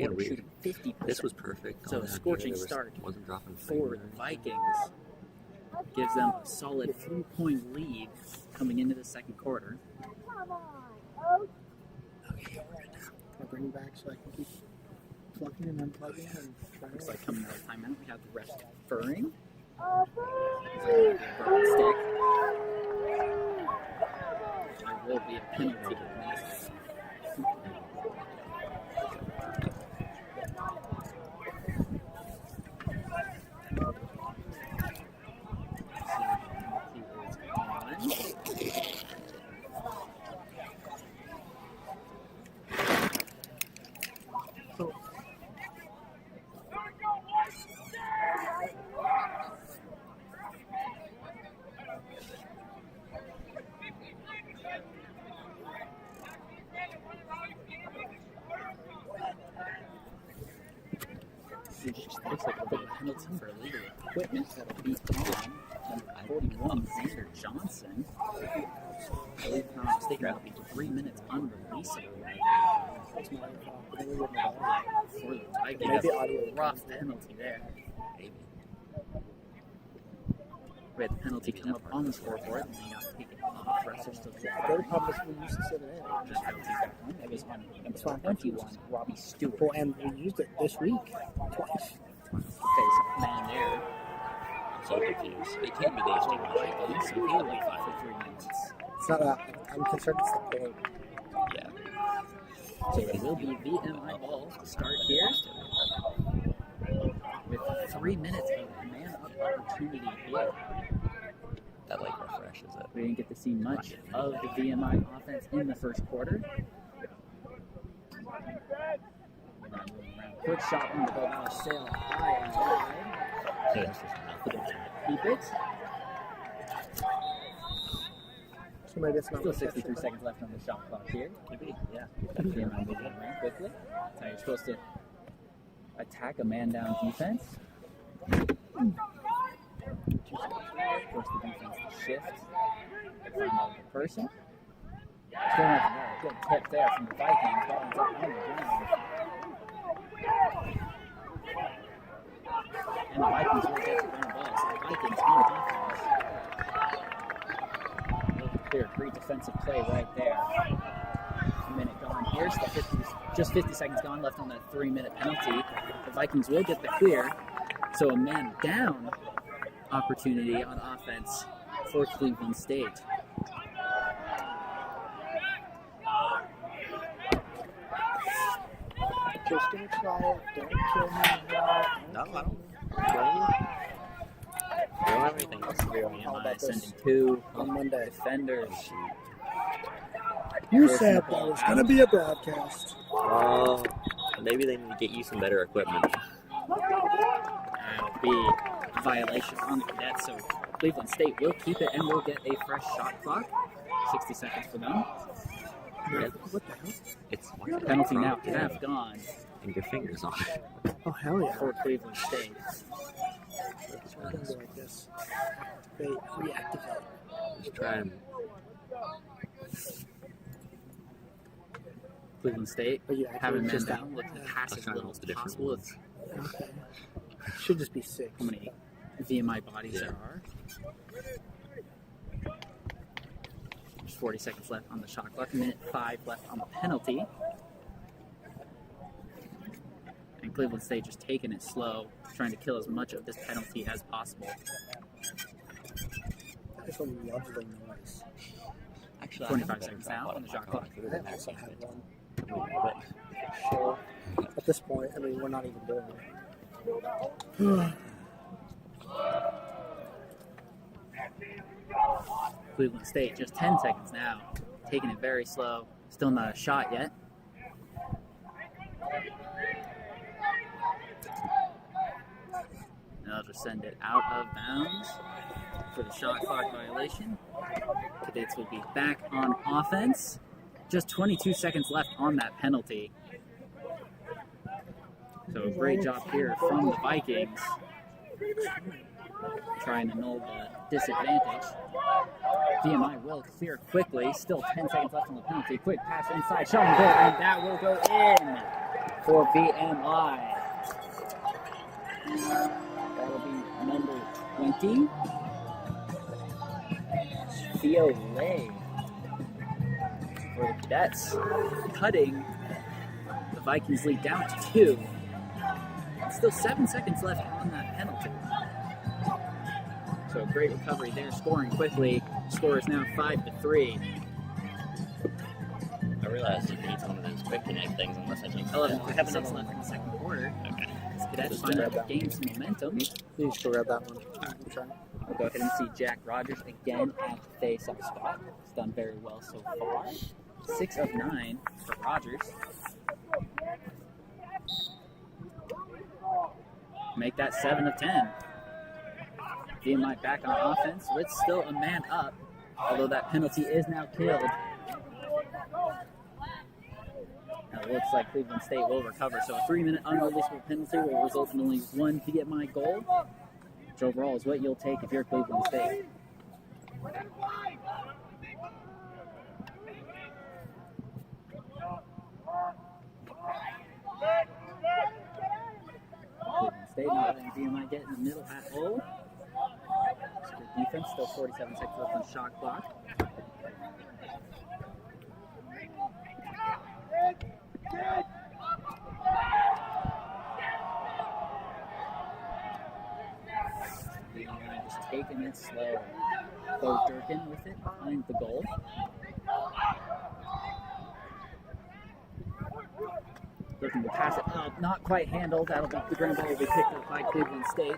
quarter, shooting 50%. This was perfect. So a scorching start wasn't dropping for the Vikings. Gives them a solid 3-point lead coming into the second quarter. Okay, we're good now. Can I bring it back so I can keep plugging and unplugging and trying? Looks like coming out of timeout, we have the ref deferring. There will be a penalty. It just looks like a big penalty for illegal equipment that'll be on number 41, Xander Johnson. I believe, if I'm not mistaken, that'll be 3 minutes unreleasable for the Vikings. Rough penalty there. We had the penalty come up on the scoreboard and they got taken off. Refs are still The other problem is we used to sit in. just penalties back home. It was on number 21, Robbie Stewart. Well, and we used it this week twice. Face a man there. I'm so confused. It can't be the HD Vikings, so he'll wait for 3 minutes. It's not a. I'm concerned it's the point. Yeah. So it will be VMI ball to start here. With 3 minutes of man-up opportunity here. That like refreshes it. We didn't get to see much of the VMI offense in the first quarter. Quick shot on the ball, now sail high and wide. Yeah, this is nothing. Keep it. So maybe it's not. Still 63 seconds left on the shot clock here. Could be, yeah. VMI moving around quickly. That's how you're supposed to attack a man-down defense. Force the defense to shift. Find out the person. Still not there. Good tip there from the Vikings. Ball ends up on the ground. And the Vikings will get the ground ball. So the Vikings on defense. Clear, great defensive play right there. A minute gone here. Still just 50 seconds gone left on that 3-minute penalty. The Vikings will get the clear. So a man down opportunity on offense for Cleveland State. Just gonna try it. Don't kill me. No, I don't. We don't have anything else to do. VMI sending two on Monday. defenders. You said that was gonna be a broadcast. Maybe they need to get you some better equipment. That'll be a violation on the Keydets, so Cleveland State will keep it and will get a fresh shot clock. 60 seconds for them. Yeah. What the hell? It's Penalty now, half gone and your fingers on it. Oh hell yeah! for Cleveland State. It's gonna be like this. Activate, reactivate. Just try and Cleveland State But you having actually men just down, looking to pass as little as possible. It's Okay. Should just be 6. how many VMI bodies there are. There's 40 seconds left on the shot clock, minute 5 left on the penalty. And Cleveland State just taking it slow, trying to kill as much of this penalty as possible. I just love the noise. actually 25 seconds now on the shot clock. I also have one. Sure. At this point, I mean, we're not even doing it. Cleveland State just 10 seconds now, taking it very slow. Still not a shot yet. Now they'll just send it out of bounds for the shot clock violation. Keydets will be back on offense. Just 22 seconds left on that penalty. So a great job here from the Vikings, trying to null the disadvantage. VMI will clear quickly. Still 10 seconds left on the penalty. Quick pass inside, shot and goal, and that will go in. for VMI. That'll be number 20. Theo Lay for the Cadets, cutting the Vikings lead down to 2. Still 7 seconds left on that penalty. So great recovery there, scoring quickly. Score is now 5-3. I realized you need one of those quick connect things unless I take 11:56 left in the second quarter. Okay. As Cadets finally gain some momentum. You should grab that one. I'm trying. We'll go ahead and see Jack Rogers again at the face-up spot. He's done very well so far. 6 of 9 for Rogers. Make that 7 of 10. VMI back on offense with still a man up, although that penalty is now killed. Now it looks like Cleveland State will recover, so a 3-minute unreleasable penalty will result in only 1 VMI goal, which overall is what you'll take if you're Cleveland State. Cleveland State not letting VMI get in the middle at all. Good defense, still 47 seconds left on the shot clock. VMI just taking it slow. Bo Durkin with it behind the goal. Looking to pass it up, not quite handled. That'll be the ground ball will be picked up by Cleveland State.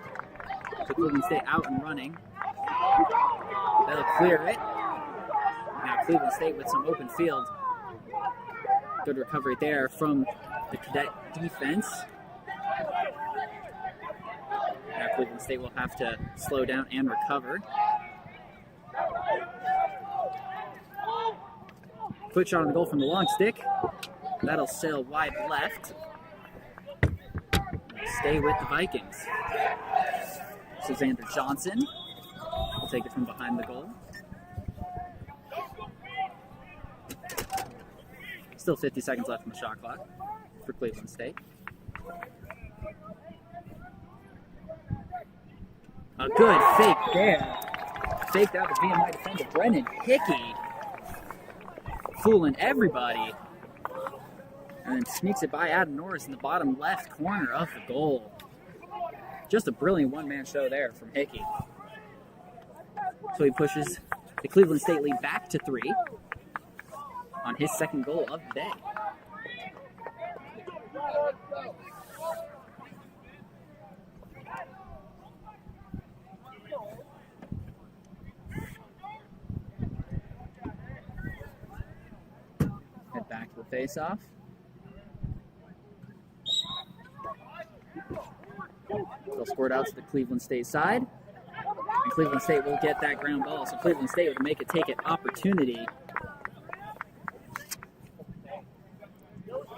So Cleveland State out and running. That'll clear it. Now Cleveland State with some open field. Good recovery there from the Cadet defense. Now Cleveland State will have to slow down and recover. Quick shot on the goal from the long stick. That'll sail wide left. Stay with the Vikings. Susander Johnson will take it from behind the goal. Still 50 seconds left on the shot clock for Cleveland State. A good fake there. Faked out the VMI defender, Brennan Hickey. Fooling everybody. And then sneaks it by Adam Norris in the bottom left corner of the goal. Just a brilliant one-man show there from Hickey. So he pushes the Cleveland State lead back to 3 on his second goal of the day. Head back to the face-off. They'll score it out to the Cleveland State side. And Cleveland State will get that ground ball. So Cleveland State will make a take-it opportunity.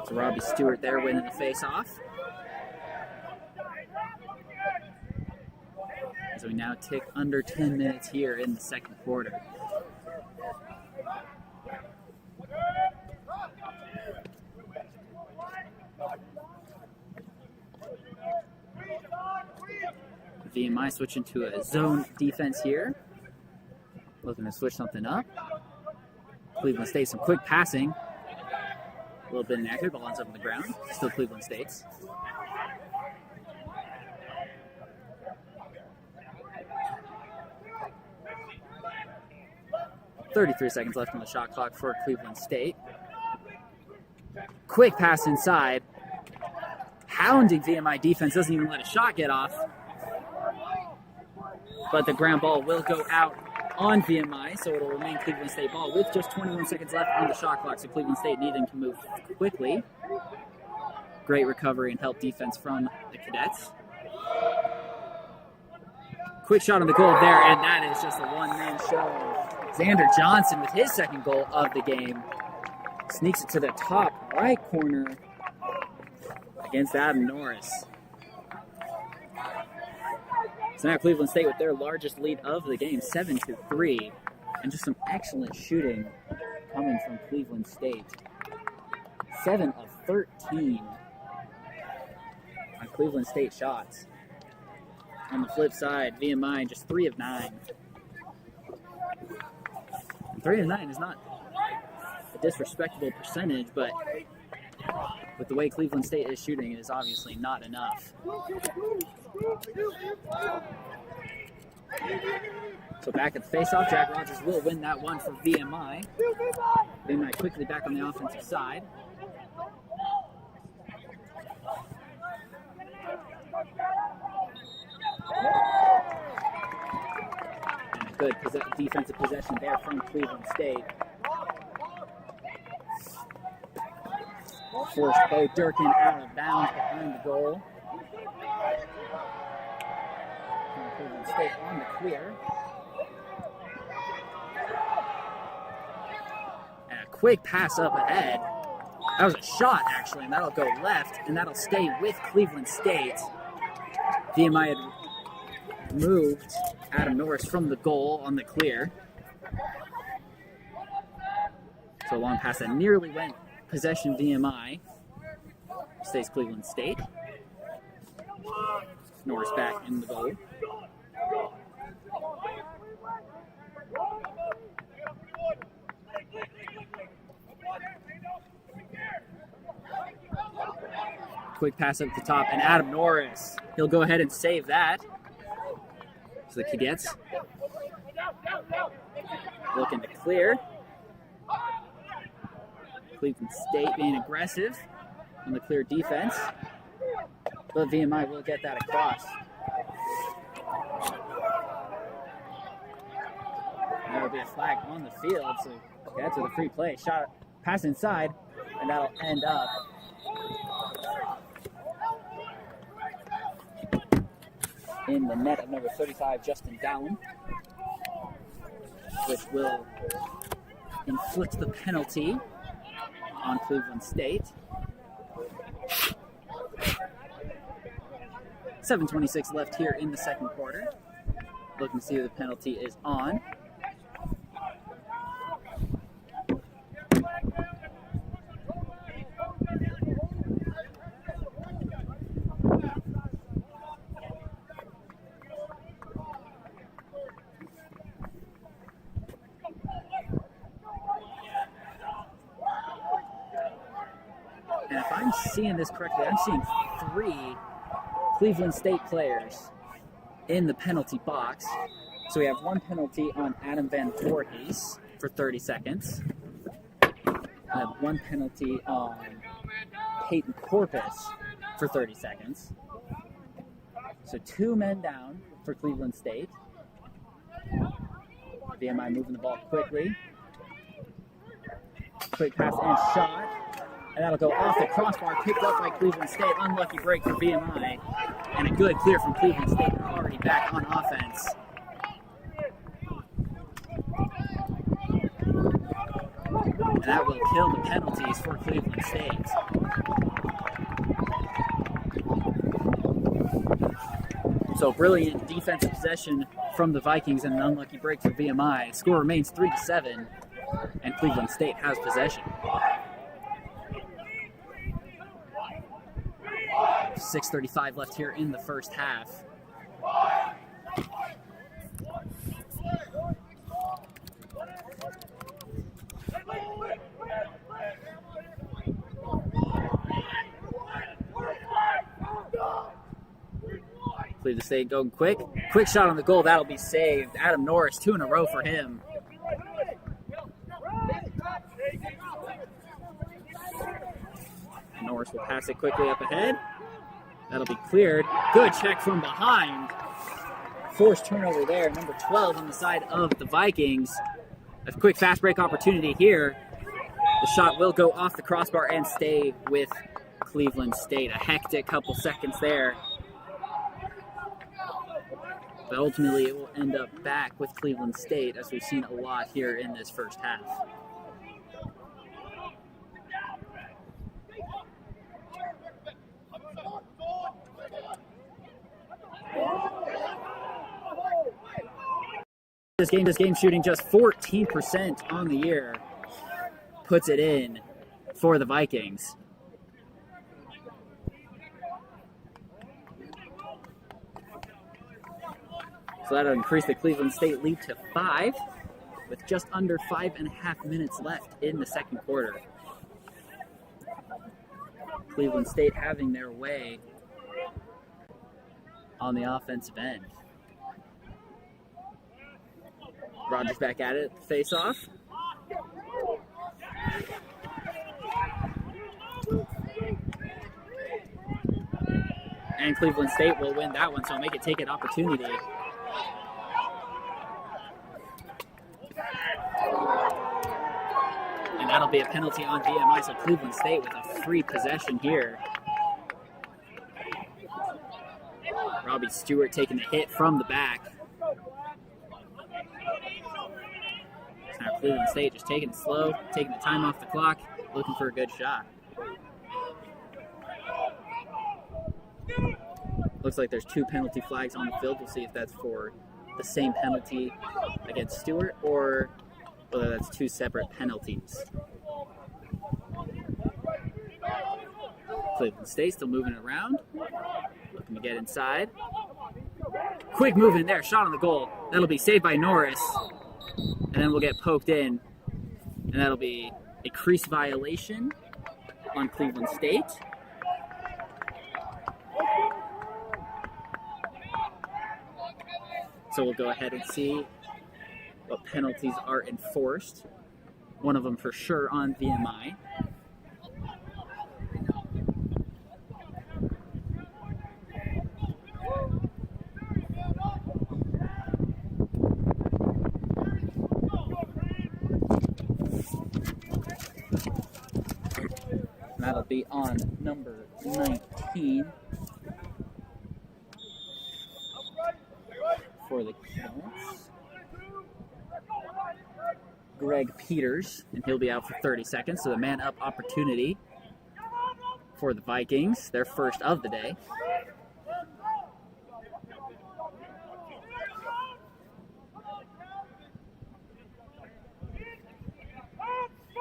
So Robbie Stewart there winning the face-off. As we now tick under 10 minutes here in the second quarter. VMI switching to a zone defense here. Looking to switch something up. Cleveland State, some quick passing. A little bit inaccurate, ball ends up on the ground. Still Cleveland State's. .33 seconds left on the shot clock for Cleveland State. Quick pass inside. Hounding VMI defense, doesn't even let a shot get off. But the ground ball will go out on VMI, so it'll remain Cleveland State ball with just 21 seconds left on the shot clock, so Cleveland State needing to move quickly. Great recovery and help defense from the Cadets. Quick shot on the goal there, and that is just a one-man show. Xander Johnson with his second goal of the game. Sneaks it to the top right corner against Adam Norris. So now Cleveland State with their largest lead of the game, 7-3. And just some excellent shooting coming from Cleveland State. 7 of 13 Cleveland State shots. On the flip side, VMI just 3 of 9. And 3 of 9 is not a disrespectable percentage, but with the way Cleveland State is shooting, it is obviously not enough. So back at the face-off, Jack Rogers will win that one for VMI. VMI quickly back on the offensive side. And a good defensive possession there from Cleveland State. Forced Bo Durkin out of bounds behind the goal. Cleveland State on the clear. And a quick pass up ahead. That was a shot, actually, and that'll go left, and that'll stay with Cleveland State. VMI had moved Adam Norris from the goal on the clear. So a long pass that nearly went possession VMI. Stays Cleveland State. Norris back in the goal. Quick pass up the top, and Adam Norris, he'll go ahead and save that. So the Keydets looking to clear. Cleveland State being aggressive on the clear defense, but VMI will get that across. That'll be a flag on the field, so that's with a free play. Shot, pass inside, and that'll end up in the net of number 35, Justin Dowling, which will inflict the penalty on Cleveland State. 7:26 left here in the second quarter. Looking to see if the penalty is on. And if I'm seeing this correctly, I'm seeing 3 Cleveland State players in the penalty box. So we have 1 penalty on Adam Van Voorhees for 30 seconds. We have 1 penalty on Peyton Corpus for 30 seconds. So 2 men down for Cleveland State. VMI moving the ball quickly. Quick pass and shot. And that'll go off the crossbar, picked up by Cleveland State. Unlucky break for VMI. And a good clear from Cleveland State. They're already back on offense. And that will kill the penalties for Cleveland State. So brilliant defensive possession from the Vikings and an unlucky break for VMI. Score remains 3-7, and Cleveland State has possession. 6:35 left here in the first half. Cleveland State going quick. Quick shot on the goal. That'll be saved. Adam Norris, 2 in a row for him. Norris will pass it quickly up ahead. That'll be cleared. Good check from behind. Forced turnover there. Number 12 on the side of the Vikings. A quick fast break opportunity here. The shot will go off the crossbar and stay with Cleveland State. A hectic couple seconds there. But ultimately, it will end up back with Cleveland State, as we've seen a lot here in this first half. This game shooting just 14% on the year puts it in for the Vikings. So that'll increase the Cleveland State lead to 5 with just under 5.5 minutes left in the second quarter. Cleveland State having their way on the offensive end. Rogers back at it, face off. And Cleveland State will win that one, so make it take an opportunity. And that'll be a penalty on VMI, so Cleveland State with a free possession here. Robbie Stewart taking the hit from the back. So now Cleveland State just taking it slow, taking the time off the clock, looking for a good shot. Looks like there's 2 penalty flags on the field. We'll see if that's for the same penalty against Stewart or whether that's 2 separate penalties. Cleveland State still moving it around. Looking to get inside. Quick move in there, shot on the goal. That'll be saved by Norris. And then we'll get poked in. And that'll be a crease violation on Cleveland State. So we'll go ahead and see what penalties are enforced. One of them for sure on VMI. That'll be on number 19 for the Keydets. Greg Peters, and he'll be out for 30 seconds, so the man-up opportunity for the Vikings, their first of the day.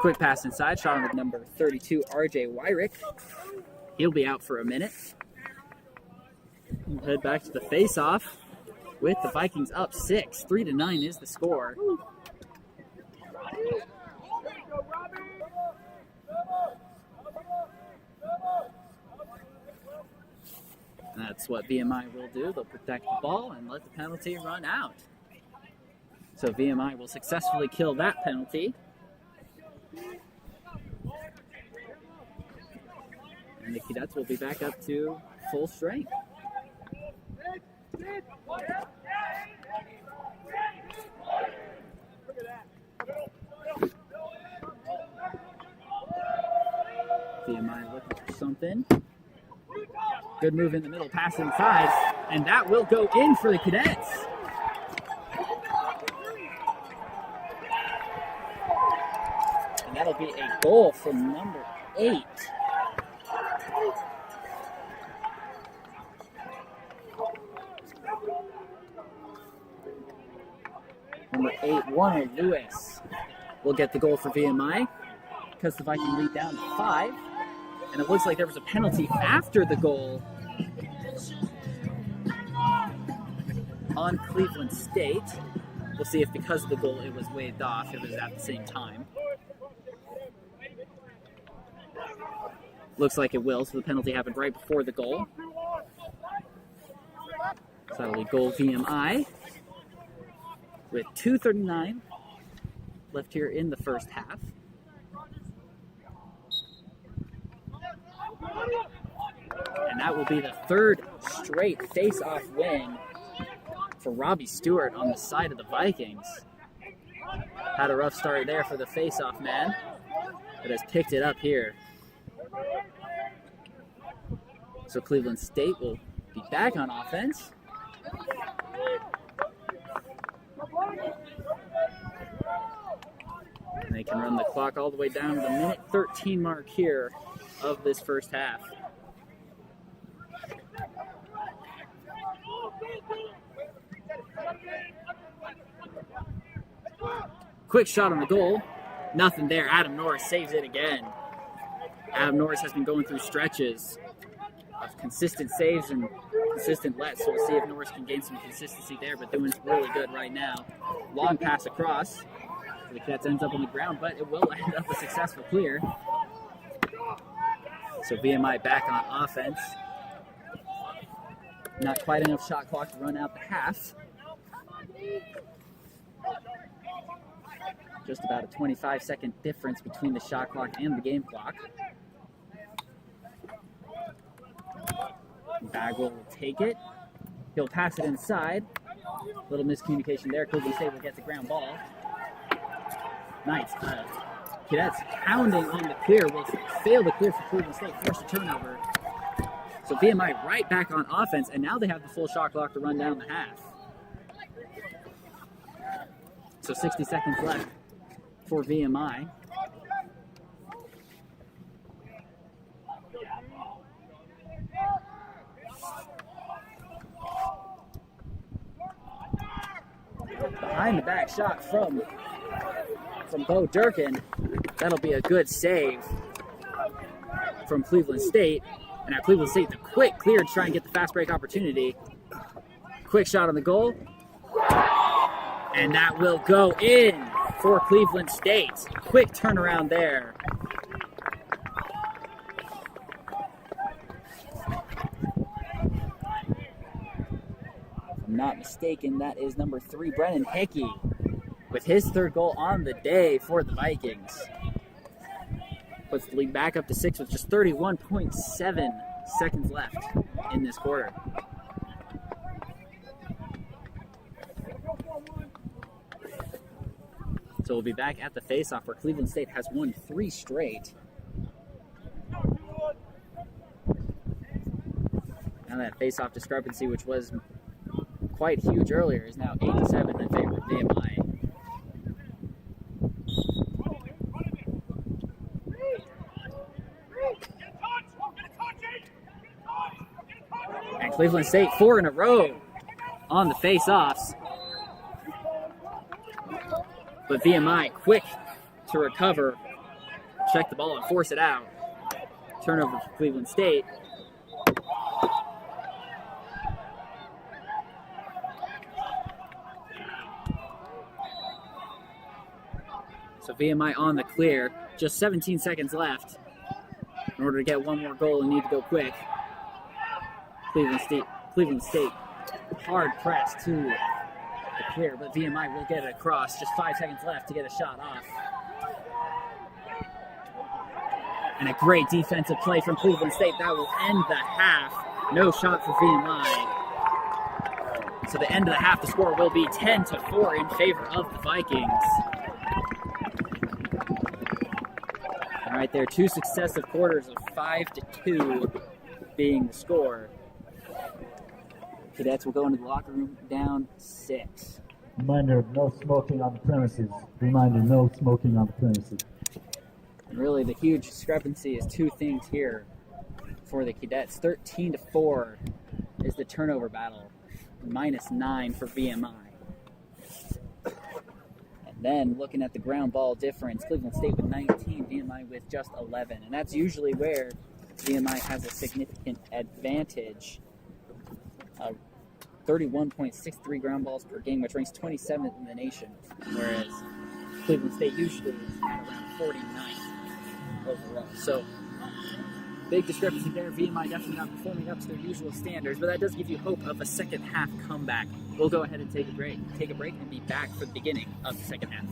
Quick pass inside, shot on with number 32, RJ Wyrick. He'll be out for a minute. We'll head back to the face-off with the Vikings up 6. 3-9 is the score. That's what VMI will do. They'll protect the ball and let the penalty run out. So VMI will successfully kill that penalty. And the Keydets will be back up to full strength. VMI looking for something. Good move in the middle, pass inside, and that will go in for the Keydets. And that'll be a goal from number 8. Number 8, Warner Lewis will get the goal for VMI because the Vikings lead down to 5. And it looks like there was a penalty after the goal on Cleveland State. We'll see if because of the goal it was waved off, it was at the same time. Looks like it will, so the penalty happened right before the goal. So that'll be goal VMI with 2:39 left here in the first half. And that will be the 3rd straight face-off win for Robbie Stewart on the side of the Vikings. Had a rough start there for the face-off man, but has picked it up here. So Cleveland State will be back on offense. And they can run the clock all the way down to the minute 13 mark here of this first half. Quick shot on the goal. Nothing there. Adam Norris saves it again. Adam Norris has been going through stretches of consistent saves and consistent lets. So we'll see if Norris can gain some consistency there, but doing really good right now. Long pass across. The Cadets ends up on the ground, but it will end up a successful clear. So VMI back on offense. Not quite enough shot clock to run out the half. Just about a 25-second difference between the shot clock and the game clock. Bagwell will take it. He'll pass it inside. Little miscommunication there. Cleveland State will get the ground ball. Nice. Cadets pounding on the clear. Will fail the clear for Cleveland State. Force a turnover. So VMI right back on offense, and now they have the full shot clock to run down the half. So 60 seconds left for VMI. Behind the back shot from Bo Durkin. That'll be a good save from Cleveland State. And now Cleveland State, the quick clear to try and get the fast break opportunity. Quick shot on the goal. And that will go in for Cleveland State. Quick turnaround there. If I'm not mistaken, that is number 3, Brennan Hickey, with his 3rd goal on the day for the Vikings. Puts the lead back up to 6 with just 31.7 seconds left in this quarter. So we'll be back at the faceoff where Cleveland State has won 3 straight. Now that faceoff discrepancy, which was quite huge earlier, is now 8-7 in favor of VMI. And Cleveland State 4 in a row on the face-offs. But VMI quick to recover, check the ball and force it out. Turnover for Cleveland State. So VMI on the clear, just 17 seconds left. In order to get one more goal, and need to go quick. Cleveland State hard press to the clear, but VMI will get it across. Just 5 seconds left to get a shot off. And a great defensive play from Cleveland State. That will end the half. No shot for VMI. So the end of the half, the score will be 10-4 in favor of the Vikings. All right, there, 2 successive quarters of 5-2 being the score. Cadets will go into the locker room down 6. Reminder, no smoking on the premises. Reminder, no smoking on the premises. And really, the huge discrepancy is 2 things here for the Cadets. 13-4 is the turnover battle, -9 for VMI. And then looking at the ground ball difference, Cleveland State with 19, VMI with just 11. And that's usually where VMI has a significant advantage. 31.63 ground balls per game, which ranks 27th in the nation, whereas Cleveland State usually is at around 49th overall. So, big discrepancy there. VMI definitely not performing up to their usual standards, but that does give you hope of a second half comeback. We'll go ahead and take a break and be back for the beginning of the second half.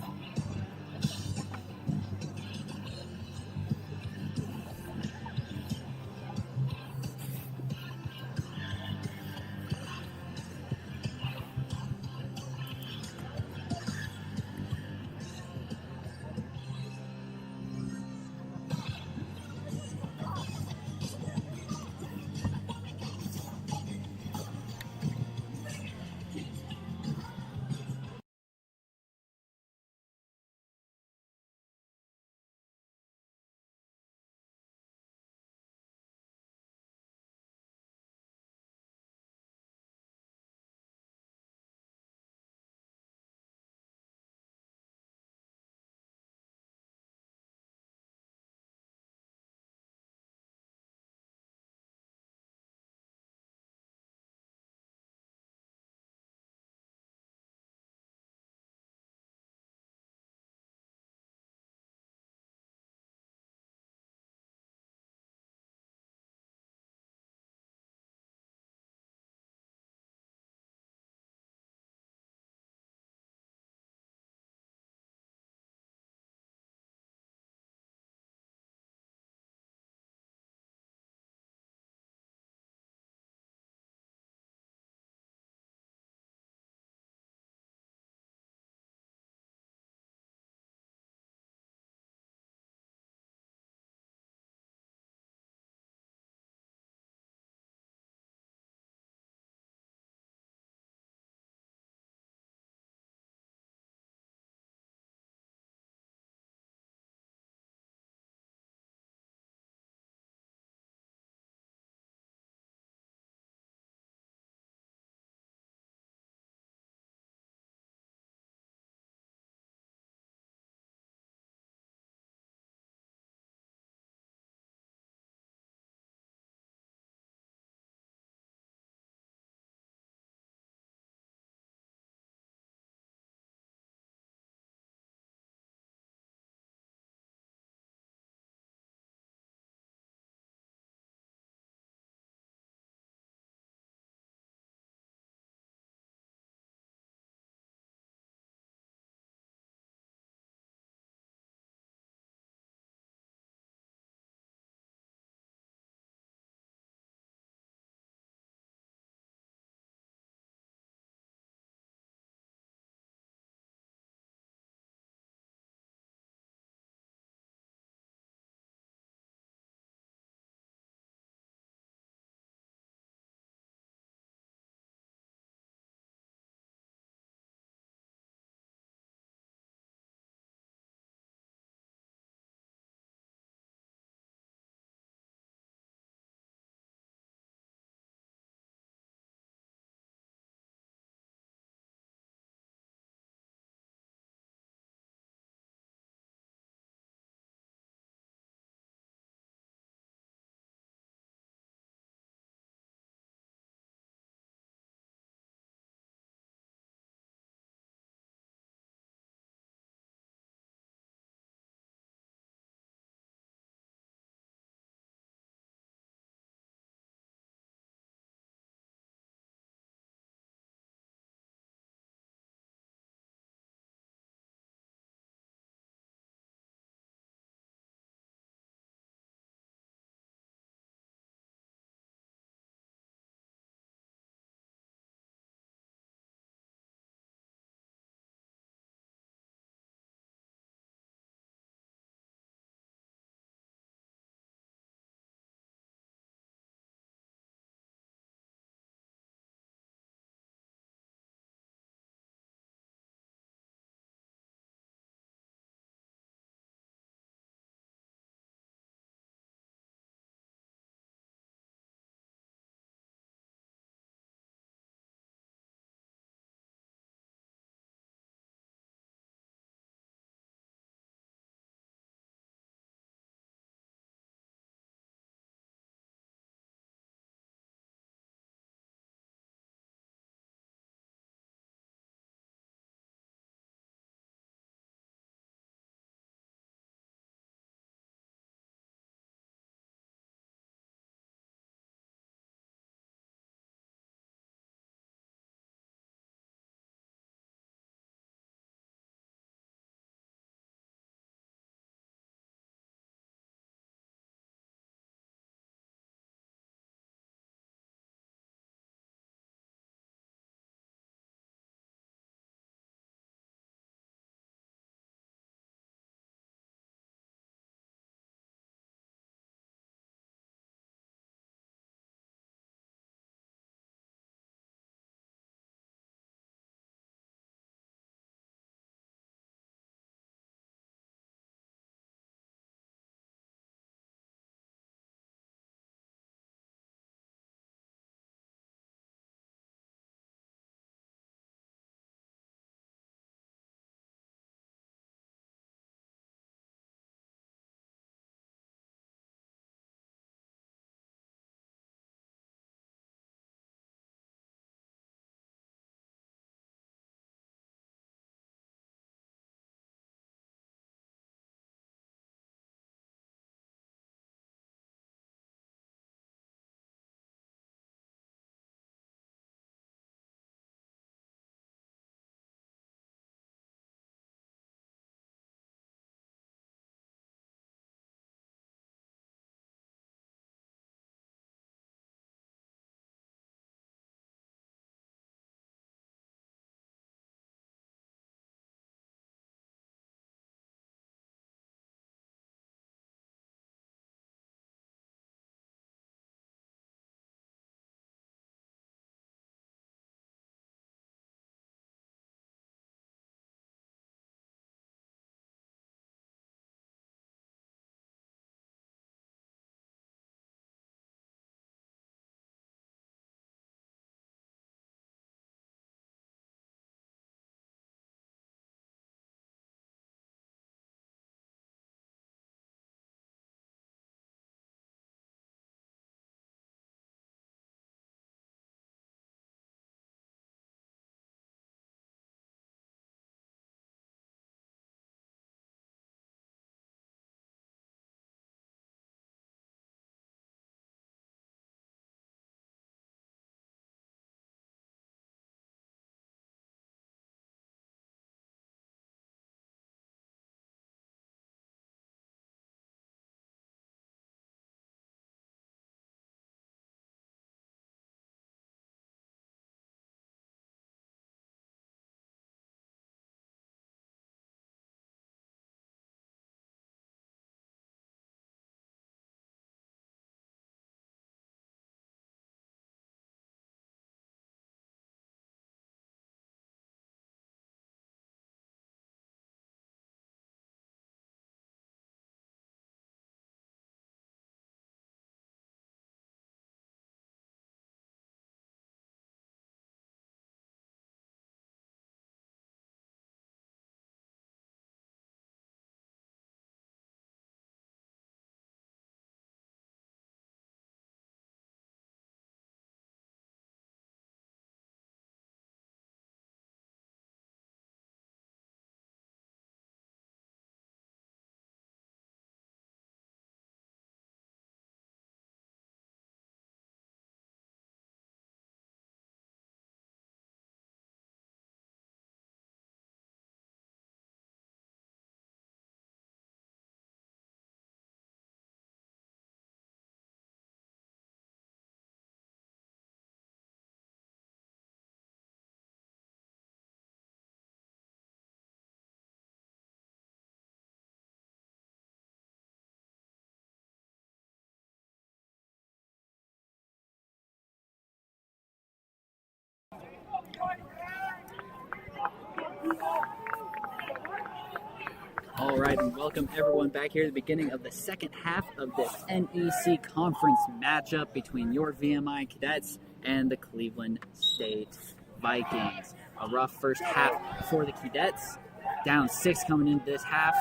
All right, and welcome everyone back here at the beginning of the second half of this NEC conference matchup between your VMI Keydets and the Cleveland State Vikings. A rough first half for the Keydets, down 6 coming into this half,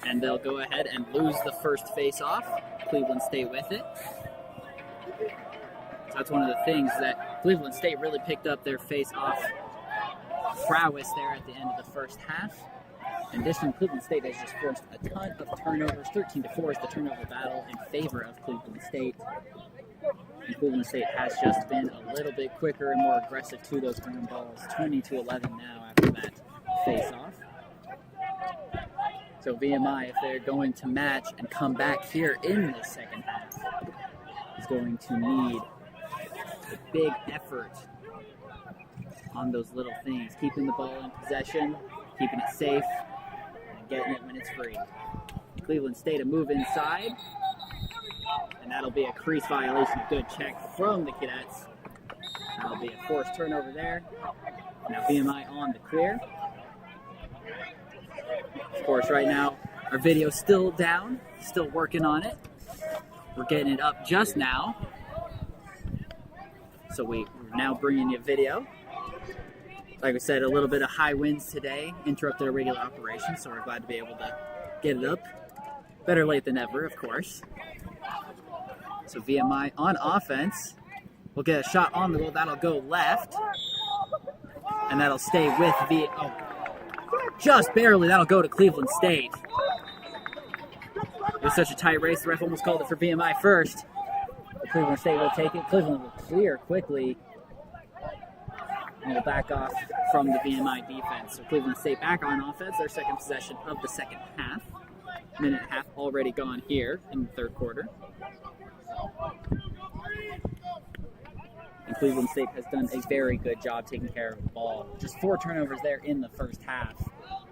and they'll go ahead and lose the first face-off. Cleveland State with it. So that's one of the things that Cleveland State really picked up their face-off prowess there at the end of the first half. In addition, Cleveland State has just forced a ton of turnovers. 13-4 is the turnover battle in favor of Cleveland State. And Cleveland State has just been a little bit quicker and more aggressive to those ground balls. 20-11 now after that face-off. So VMI, if they're going to match and come back here in the second half, is going to need a big effort on those little things, keeping the ball in possession, keeping it safe, and getting it when it's free. Cleveland State a move inside, and that'll be a crease violation. Good check from the Keydets. That'll be a forced turnover there. Now VMI on the clear. Of course, right now our video's still down, still working on it. We're getting it up just now. So we're now bringing you video. Like I said, a little bit of high winds today interrupted our regular operation, so we're glad to be able to get it up. Better late than never, of course. So VMI on offense. We'll get a shot on the goal. That'll go left. And that'll stay with just barely. That'll go to Cleveland State. It was such a tight race, the ref almost called it for VMI first. But Cleveland State will take it. Cleveland will clear quickly. And will back off from the VMI defense. So Cleveland State back on offense, their second possession of the second half. Minute and a half already gone here in the third quarter. And Cleveland State has done a very good job taking care of the ball. Just 4 turnovers there in the first half.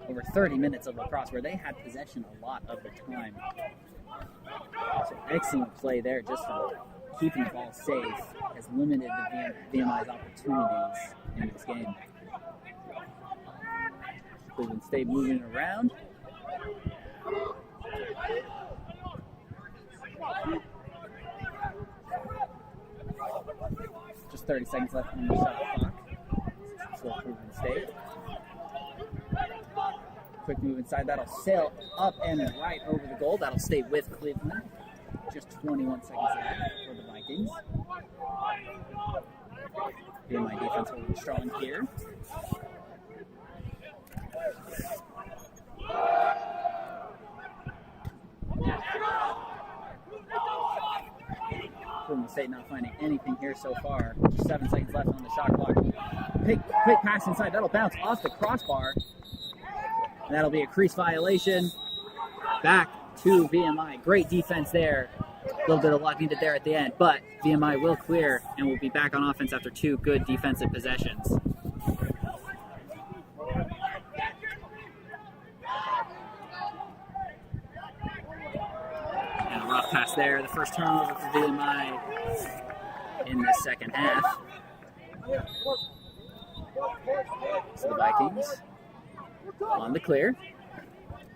Over 30 minutes of lacrosse where they had possession a lot of the time. So excellent play there, just from keeping the ball safe has limited the VMI's opportunities in this game. Cleveland State moving around. Just 30 seconds left on the shot clock for Cleveland State. Quick move inside, that'll sail up and right over the goal. That'll stay with Cleveland. Just 21 seconds left for the Vikings. VMI defense holding strong here. Cleveland State not finding anything here so far. Just 7 seconds left on the shot clock. Quick pass inside. That'll bounce off the crossbar. And that'll be a crease violation. Back to VMI. Great defense there. A little bit of luck needed there at the end, but VMI will clear and will be back on offense after 2 good defensive possessions. And a rough pass there. The first turnover for VMI in the second half. So the Vikings on the clear.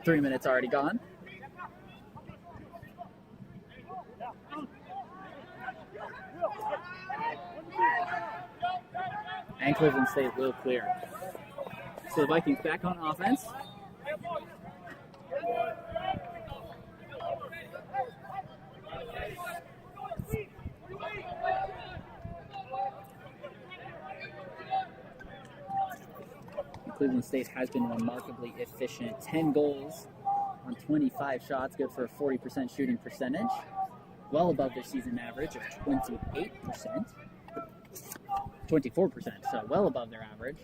3 minutes already gone. And Cleveland State will clear. So the Vikings back on offense. Cleveland State has been remarkably efficient. 10 goals on 25 shots, good for a 40% shooting percentage. Well above their season average of 28%. 24%, so well above their average.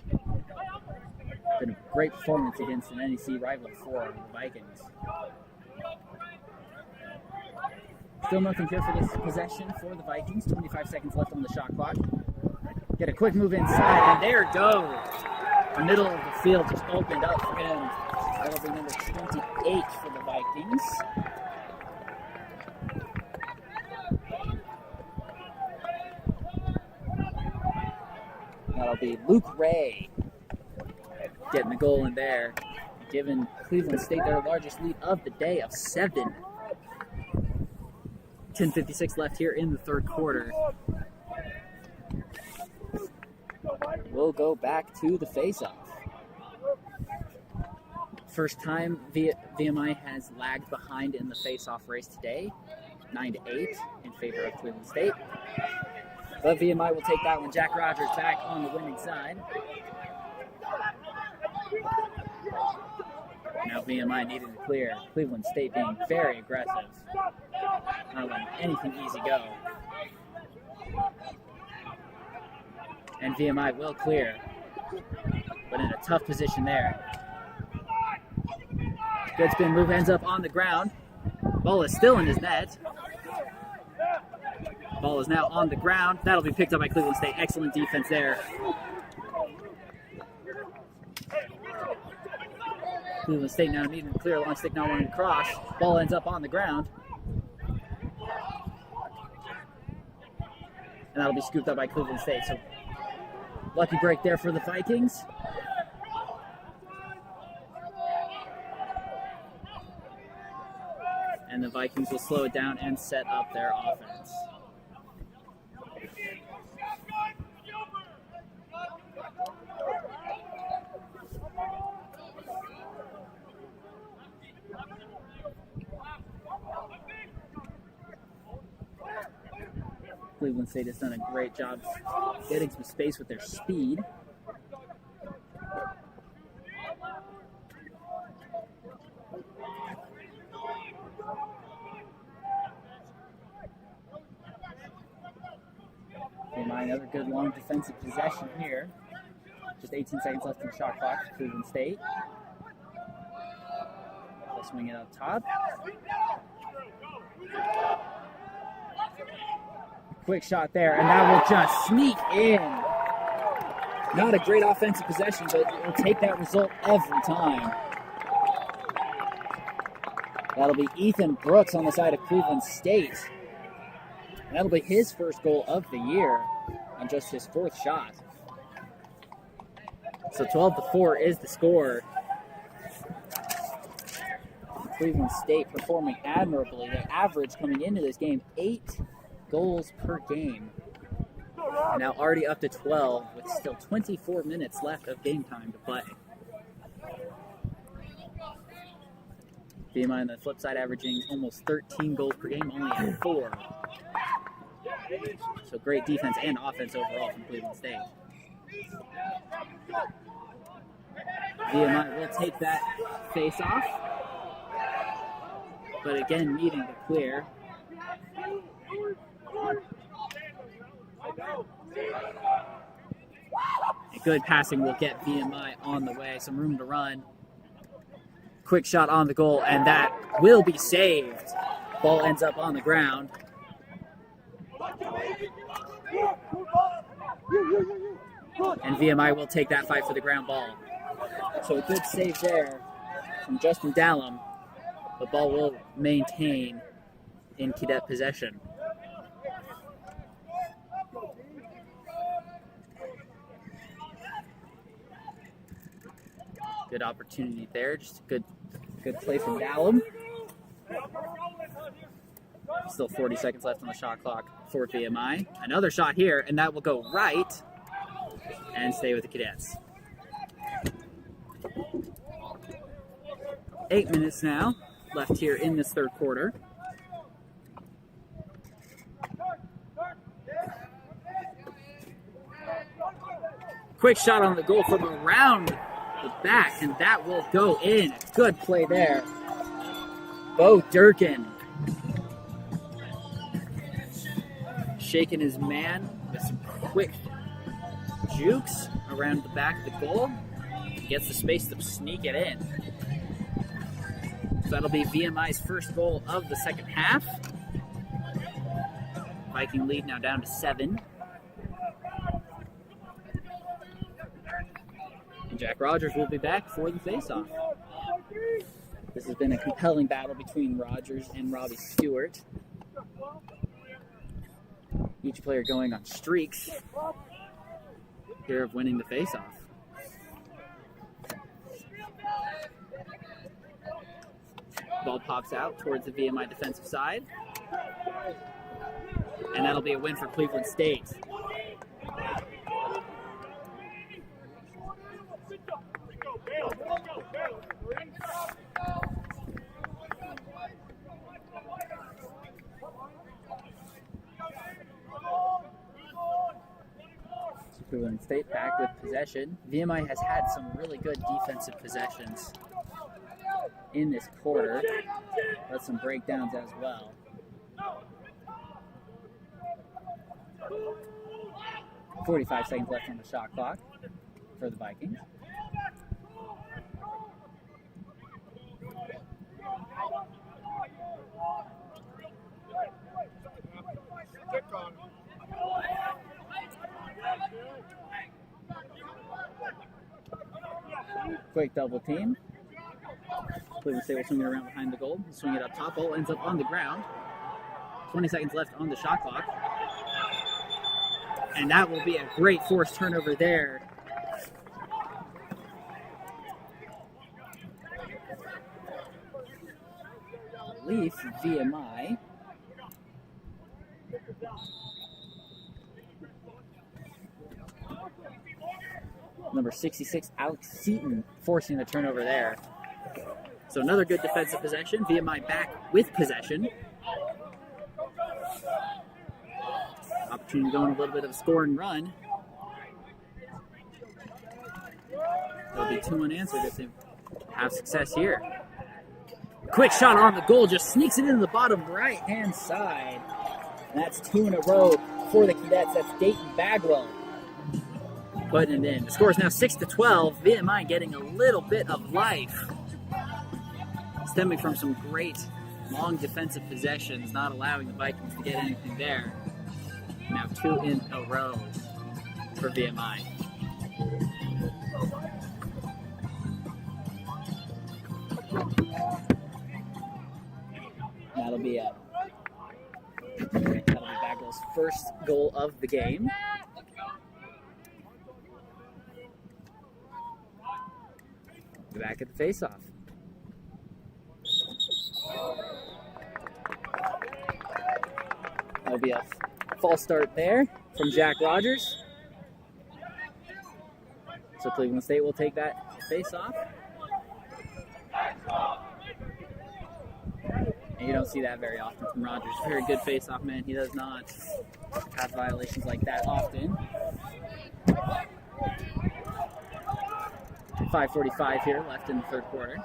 Been a great performance against an NEC rival for the Vikings. Still nothing here for this possession for the Vikings. 25 seconds left on the shot clock. Get a quick move inside, and there it goes. The middle of the field just opened up for him. That'll be number 28 for the Vikings. That'll be Luke Ray getting the goal in there. giving Cleveland State their largest lead of the day of 7. 10:56 left here in the third quarter. We'll go back to the face-off. First time VMI has lagged behind in the face-off race today, 9-8 in favor of Cleveland State. But VMI will take that one. Jack Rogers back on the winning side. Now VMI needing to clear. Cleveland State being very aggressive. Not letting anything easy go. And VMI will clear, but in a tough position there. Good spin move, ends up on the ground. Ball is still in his net. Ball is now on the ground. That'll be picked up by Cleveland State. Excellent defense there. Cleveland State now needing to clear. Long stick not wanting to cross. Ball ends up on the ground. And that'll be scooped up by Cleveland State. So lucky break there for the Vikings. And the Vikings will slow it down and set up their offense. Cleveland State has done a great job getting some space with their speed. Another good long defensive possession here. Just 18 seconds left in the shot clock for Cleveland State. They'll swing it up top. Quick shot there, and that will just sneak in. Not a great offensive possession, but it will take that result every time. That'll be Ethan Brooks on the side of Cleveland State. And that'll be his first goal of the year on just his 4th shot. So 12-4 is the score. Cleveland State performing admirably. Their average coming into this game, 8 goals per game. And now already up to 12 with still 24 minutes left of game time to play. VMI on the flip side averaging almost 13 goals per game, only at 4. So great defense and offense overall from Cleveland State. VMI will take that face off, but again needing to clear. A good passing will get VMI on the way, some room to run. Quick shot on the goal, and that will be saved. Ball ends up on the ground. And VMI will take that fight for the ground ball. So a good save there from Justin Dallum. The ball will maintain in Keydet possession. Good opportunity there, just a good play from Dallum. Still 40 seconds left on the shot clock for VMI. Another shot here, and that will go right and stay with the Keydets. 8 minutes now left here in this third quarter. Quick shot on the goal from around the back, and that will go in. Good play there. Bo Durkin shaking his man with some quick jukes around the back of the goal. Gets the space to sneak it in. So that'll be VMI's first goal of the second half. Viking lead now down to 7. And Jack Rogers will be back for the face-off. This has been a compelling battle between Rogers and Robbie Stewart. Each player going on streaks here of winning the face-off. ball pops out towards the VMI defensive side. And that'll be a win for Cleveland State. Cleveland State back with possession. VMI has had some really good defensive possessions in this quarter, but some breakdowns as well. .45 seconds left on the shot clock for the Vikings. Quick double team. Cleveland State will swing it around behind the goal. Swing it up top. Ball ends up on the ground. 20 seconds left on the shot clock. And that will be a great forced turnover there. Leaf VMI. Number 66, Alex Seaton, forcing the turnover there. So another good defensive possession. VMI back with possession. Opportunity to go on a little bit of a scoring run. There'll be 2 unanswered if they have success here. Quick shot on the goal, just sneaks it into the bottom right-hand side. And that's 2 in a row for the Keydets. That's Dayton Bagwell putting it in. The score is now 6-12. VMI getting a little bit of life, stemming from some great long defensive possessions, not allowing the Vikings to get anything there. Now 2 in a row for VMI. That'll be Bagwell's first goal of the game. Back at the face-off. That'll be a false start there from Jack Rogers. So Cleveland State will take that face-off. And you don't see that very often from Rogers. Very good face-off man. He does not have violations like that often. 5:45 here left in the third quarter.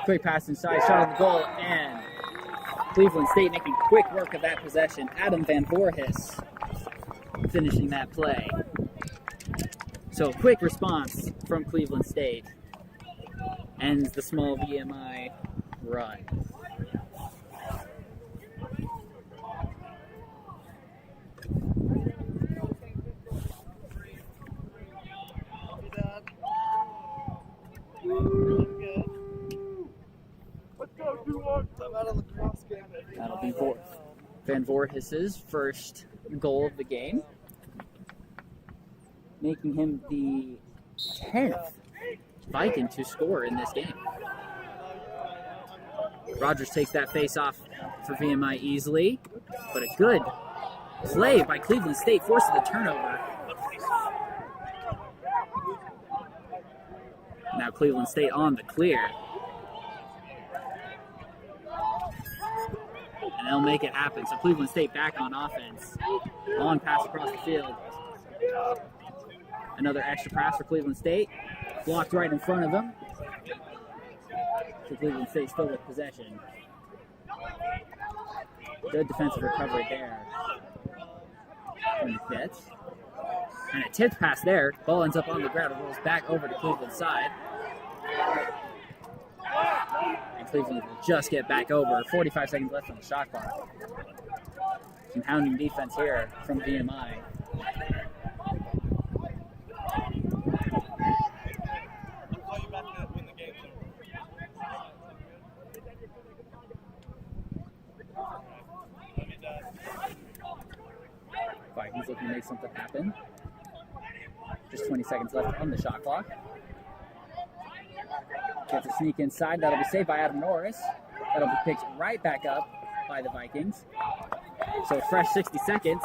Quick pass inside, shot on the goal, and Cleveland State making quick work of that possession. Adam Van Voorhis finishing that play. So quick response from Cleveland State ends the small VMI run. That'll be Van Voorhis's first goal of the game, making him the 10th Viking to score in this game. Rogers takes that face off for VMI easily, but a good play by Cleveland State forces the turnover. Now Cleveland State on the clear. And they'll make it happen. So Cleveland State back on offense. Long pass across the field. Another extra pass for Cleveland State. Blocked right in front of them. So Cleveland State still with possession. Good defensive recovery there from the Keydets. And a tipped pass there. Ball ends up on the ground and rolls back over to Cleveland's side. And Cleveland will just get back over. 45 seconds left on the shot clock. Some hounding defense here from VMI. Vikings looking to make something happen. Just 20 seconds left on the shot clock. Gets a sneak inside. That'll be saved by Adam Norris. That'll be picked right back up by the Vikings. So a fresh 60 seconds.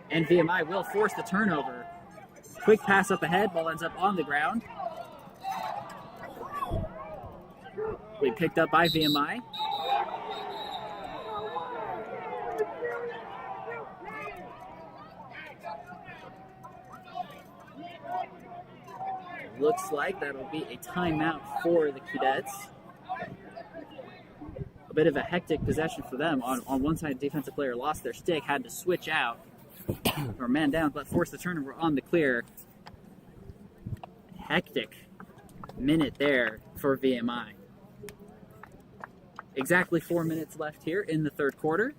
And VMI will force the turnover. Quick pass up ahead. Ball ends up on the ground. We picked up by VMI. Looks like that'll be a timeout for the Keydets. A bit of a hectic possession for them. On one side, defensive player lost their stick, had to switch out, or man down, but forced the turnover on the clear. Hectic minute there for VMI. Exactly 4 minutes left here in the third quarter.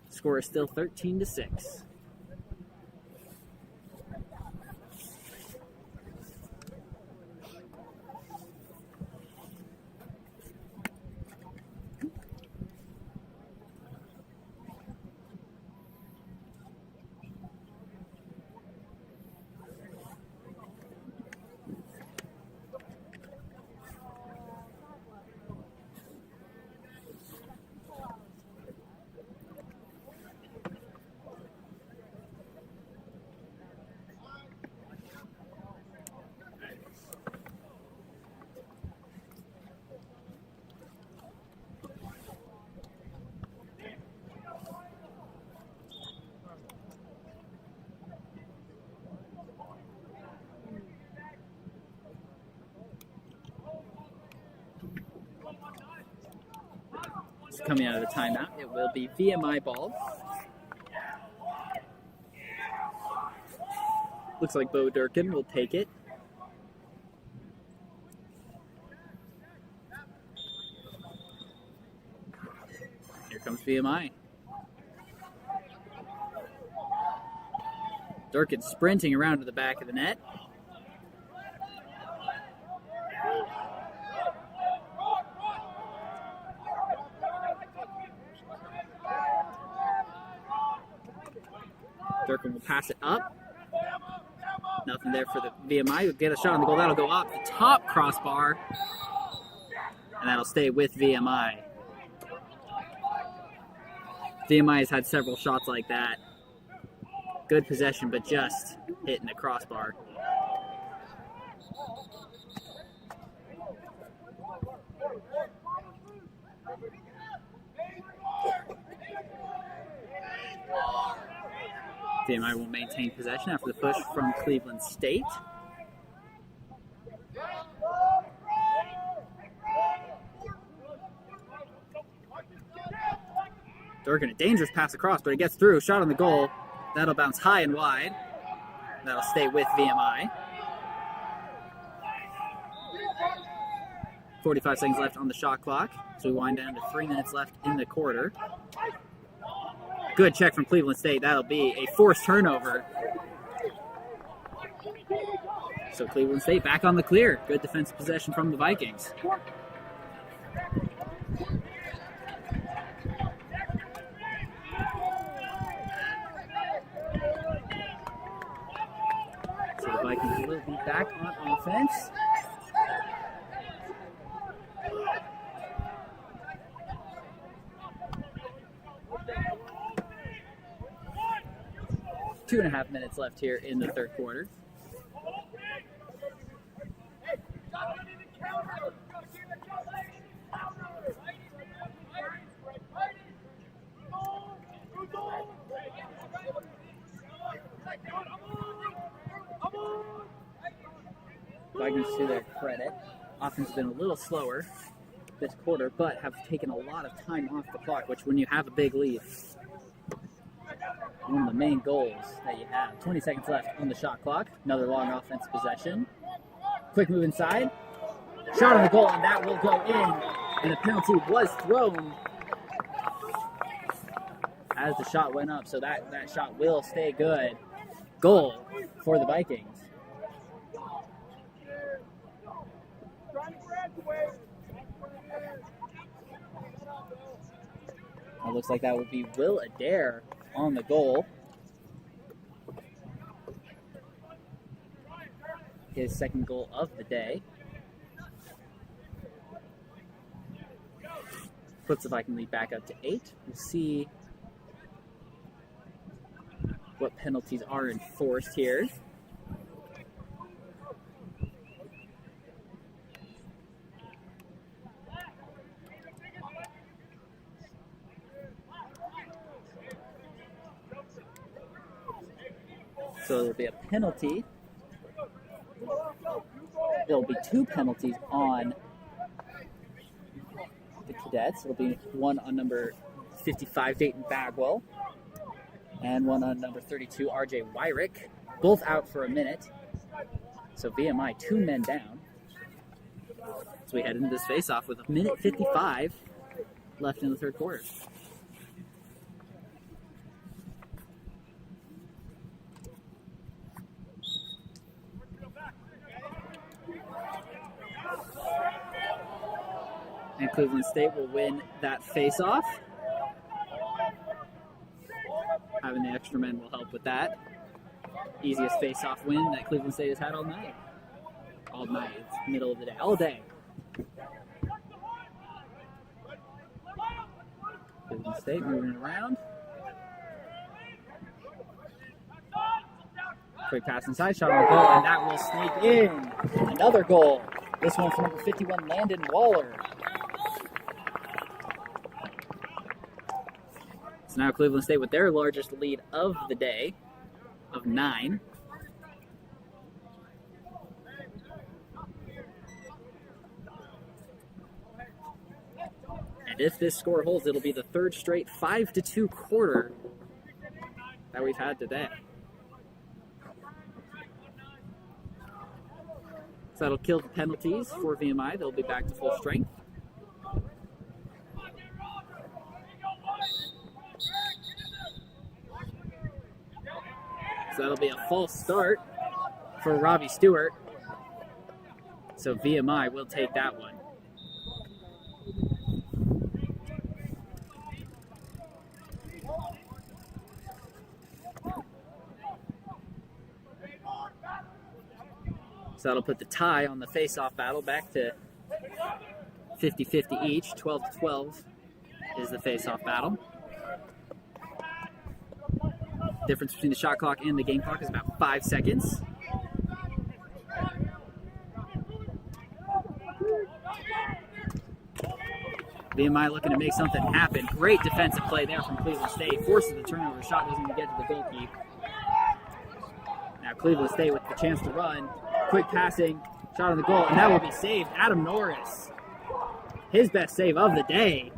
Score is still 13-6. Coming out of the timeout, it will be VMI ball. Looks like Bo Durkin will take it. Here comes VMI. Durkin sprinting around to the back of the net. Durkin will pass it up. Nothing there for the VMI. We'll get a shot on the goal. That'll go up the top crossbar. And that'll stay with VMI. VMI has had several shots like that. Good possession, but just hitting the crossbar. VMI will maintain possession after the push from Cleveland State. Durkin, a dangerous pass across, but it gets through. Shot on the goal. That'll bounce high and wide. That'll stay with VMI. 45 seconds left on the shot clock. So we wind down to 3 minutes left in the quarter. Good check from Cleveland State. That'll be a forced turnover. So Cleveland State back on the clear. Good defensive possession from the Vikings. So the Vikings will be back on offense. Two and a half minutes left here in the third quarter. Vikings, to their credit, offense has been a little slower this quarter, but have taken a lot of time off the clock, which when you have a big lead, one of the main goals that you have. 20 seconds left on the shot clock. Another long offense possession. Quick move inside. Shot on the goal, and that will go in. And the penalty was thrown as the shot went up. So that shot will stay good. Goal for the Vikings. It looks like that would be Will Adair on the goal. his second goal of the day. Puts the Viking lead back up to 8. We'll see what penalties are enforced here. So there'll be a penalty. There'll be 2 penalties on the Keydets. It'll be one on number 55, Dayton Bagwell, and one on number 32, RJ Wyrick, both out for a minute. So VMI 2 men down. So we head into this face-off with 1:55 left in the third quarter. And Cleveland State will win that face-off. Having the extra men will help with that. Easiest face-off win that Cleveland State has had all night. All night. It's middle of the day. All day. Cleveland State moving around. Quick pass inside, shot on goal, and that will sneak in. Another goal. This one from number 51, Landon Waller. So now Cleveland State with their largest lead of the day, of 9. And if this score holds, it'll be the third straight 5-2 quarter that we've had today. So that'll kill the penalties for VMI. They'll be back to full strength. So that'll be a false start for Robbie Stewart. So VMI will take that one. So that'll put the tie on the face-off battle back to 50-50 each. 12-12 is the face-off battle. Difference between the shot clock and the game clock is about 5 seconds. VMI looking to make something happen. Great defensive play there from Cleveland State. Forces the turnover. Shot doesn't even get to the goalkeeper. Now Cleveland State with the chance to run. Quick passing. Shot on the goal. And that will be saved. Adam Norris. His best save of the day.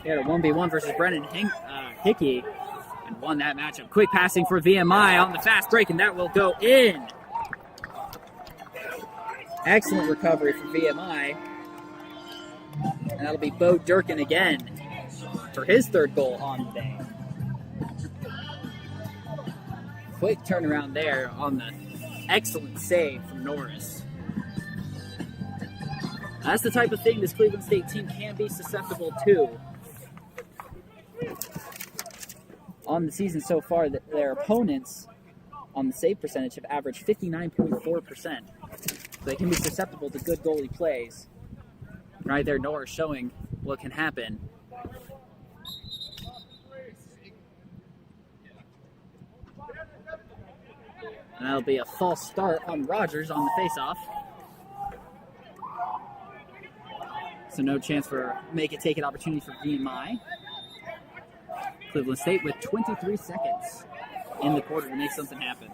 He had a 1v1 versus Brennan Hickey and won that matchup. Quick passing for VMI on the fast break, and that will go in. Excellent recovery for VMI. And that'll be Bo Durkin again for his third goal on the day. Quick turnaround there on the excellent save from Norris. That's the type of thing this Cleveland State team can be susceptible to. On the season so far, their opponents on the save percentage have averaged 59.4%. So they can be susceptible to good goalie plays. Right there, Norris showing what can happen. And that'll be a false start on Rogers on the faceoff. So no chance for make-it-take-it opportunity for VMI. Cleveland State with 23 seconds in the quarter to make something happen.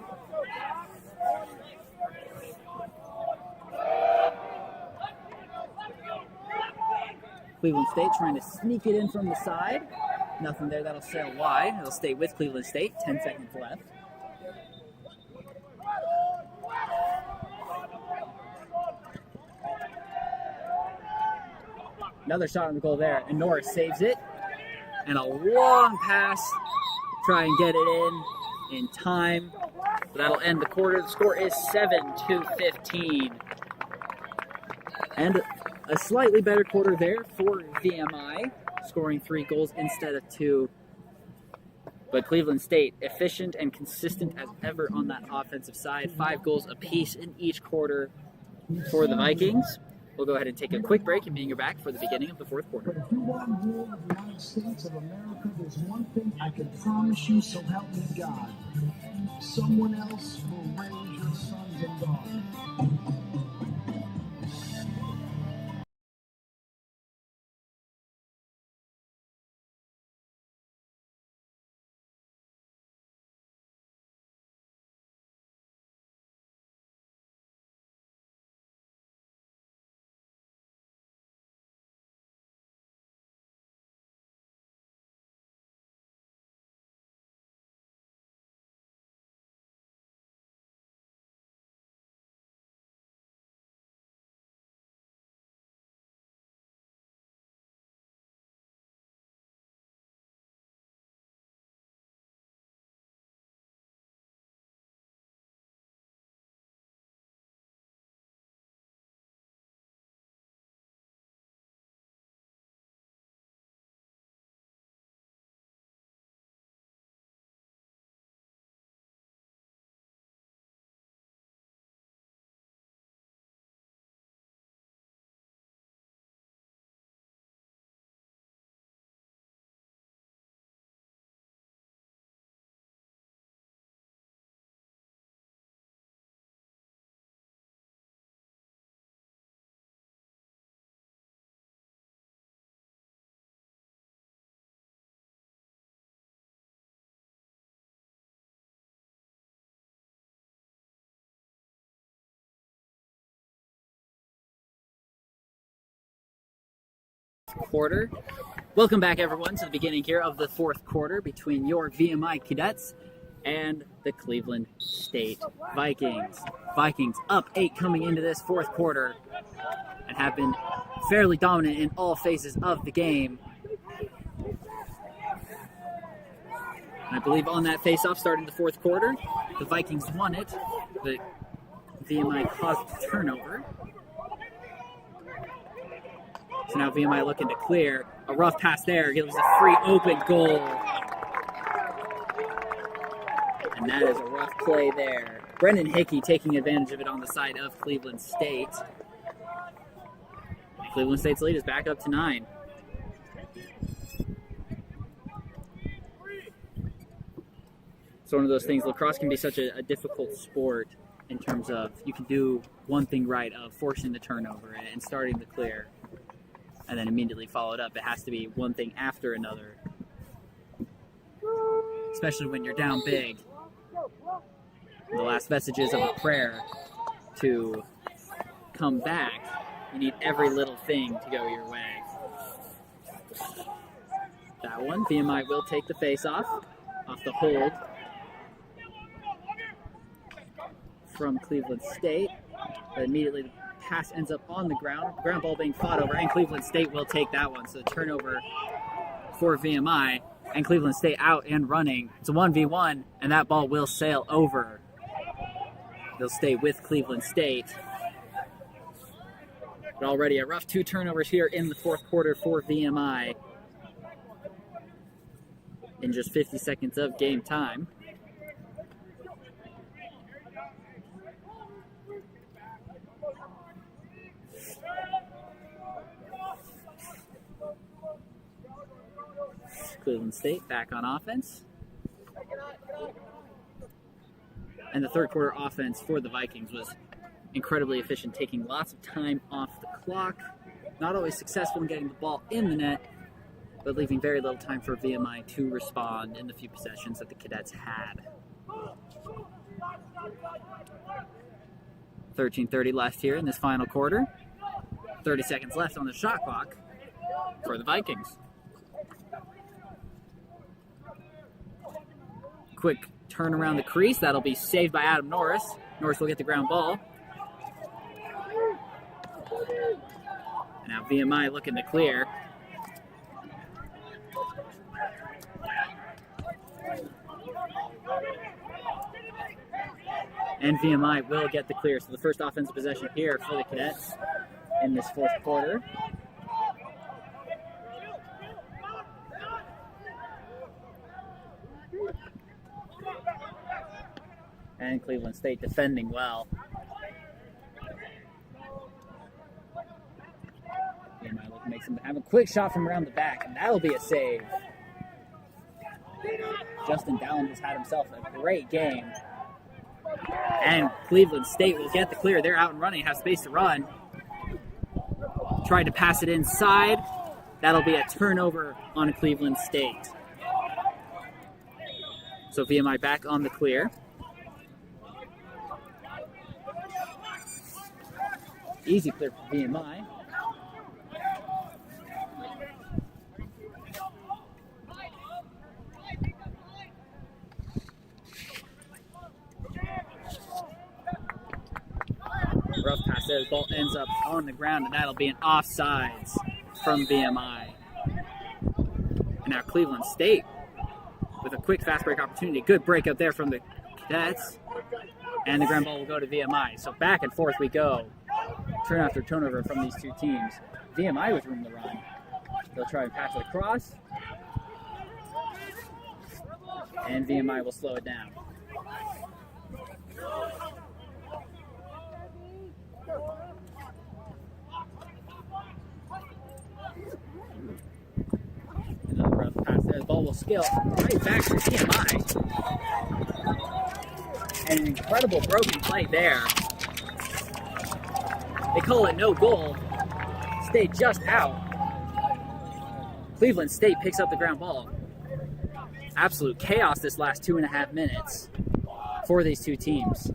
Cleveland State trying to sneak it in from the side. Nothing there, that'll sail wide. It'll stay with Cleveland State, 10 seconds left. Another shot on the goal there, and Norris saves it. And a long pass, try and get it in time. But that'll end the quarter. The score is 7-15. And a slightly better quarter there for VMI, scoring 3 goals instead of 2 But Cleveland State, efficient and consistent as ever on that offensive side. 5 goals apiece in each quarter for the Vikings. We'll go ahead and take a quick break and bring you back for the beginning of the fourth quarter. But if you want to rule the United States of America, there's one thing I can promise you, so help me God. Someone else will raise your sons and daughters. Quarter. Welcome back, everyone, to the beginning here of the fourth quarter between your VMI Keydets and the Cleveland State Vikings. Vikings up 8 coming into this fourth quarter and have been fairly dominant in all phases of the game. And I believe on that face-off starting the fourth quarter, the Vikings won it. The VMI caused a turnover. So now VMI looking to clear. A rough pass there gives a free open goal. And that is a rough play there. Brendan Hickey taking advantage of it on the side of Cleveland State. And Cleveland State's lead is back up to 9. It's one of those things, lacrosse can be such a difficult sport in terms of you can do one thing right of forcing the turnover and starting the clear, and then immediately followed up. It has to be one thing after another, especially when you're down big. The last vestiges of a prayer to come back, you need every little thing to go your way. That one, VMI will take the face-off off the hold from Cleveland State, but immediately the pass ends up on the ground ball being fought over, and Cleveland State will take that one. So turnover for VMI, and Cleveland State out and running. It's a 1v1, and that ball will sail over. They'll stay with Cleveland State. But already a rough 2 turnovers here in the fourth quarter for VMI in just 50 seconds of game time. Cleveland State back on offense. And the third quarter offense for the Vikings was incredibly efficient, taking lots of time off the clock. Not always successful in getting the ball in the net, but leaving very little time for VMI to respond in the few possessions that the Cadets had. 13:30 left here in this final quarter. 30 seconds left on the shot clock for the Vikings. Quick turn around the crease. That'll be saved by Adam Norris. Norris will get the ground ball. And now VMI looking to clear. And VMI will get the clear. So the first offensive possession here for the Cadets in this fourth quarter. And Cleveland State defending well. VMI looking to make some, have a quick shot from around the back, and that'll be a save. Justin Dowland has had himself a great game. And Cleveland State will get the clear. They're out and running, have space to run. Tried to pass it inside. That'll be a turnover on Cleveland State. So VMI back on the clear. Easy clear for VMI. Rough pass there. The ball ends up on the ground, and that'll be an offsides from VMI. And now Cleveland State with a quick fast break opportunity. Good break up there from the Cadets. And the ground ball will go to VMI. So back and forth we go. Turn after turnover from these two teams. VMI with room to run. They'll try and pass it across. And VMI will slow it down. Another rough pass there. The ball will skill right back to VMI. And an incredible broken play there. They call it no goal. Stayed just out. Cleveland State picks up the ground ball. Absolute chaos this last 2.5 minutes for these two teams.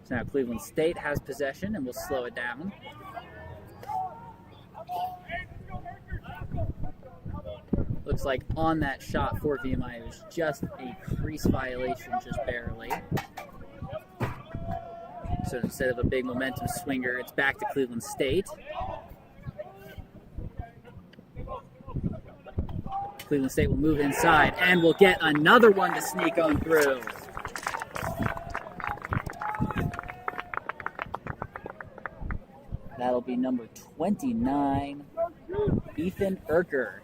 So now Cleveland State has possession and will slow it down. Looks like on that shot for VMI, it was just a crease violation, just barely. So instead of a big momentum swinger, it's back to Cleveland State. Cleveland State will move inside and will get another one to sneak on through. That'll be number 29, Ethan Erker,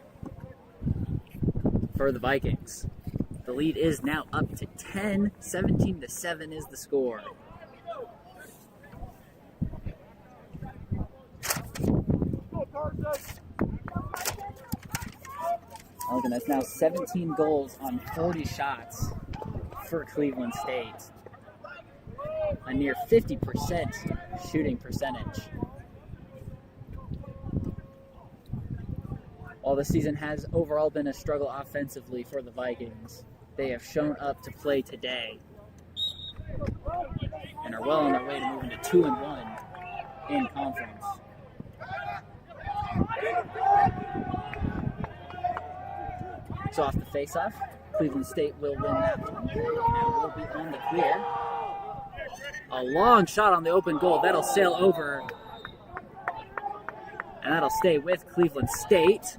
for the Vikings. The lead is now up to 10, 17-7 is the score. Okay, that's now 17 goals on 40 shots for Cleveland State. A near 50% shooting percentage. While the season has overall been a struggle offensively for the Vikings, they have shown up to play today and are well on their way to moving to 2-1 in conference. So off the face-off, Cleveland State will win that one and will be on the clear. A long shot on the open goal. That'll sail over. And that'll stay with Cleveland State.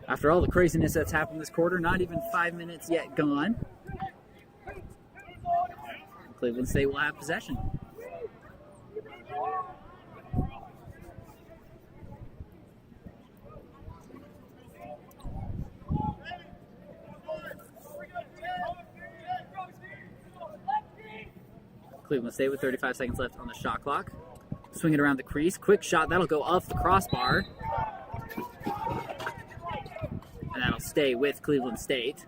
After all the craziness that's happened this quarter, not even 5 minutes yet gone. Cleveland State will have possession. Cleveland State with 35 seconds left on the shot clock. Swing it around the crease. Quick shot. That'll go off the crossbar. And that'll stay with Cleveland State.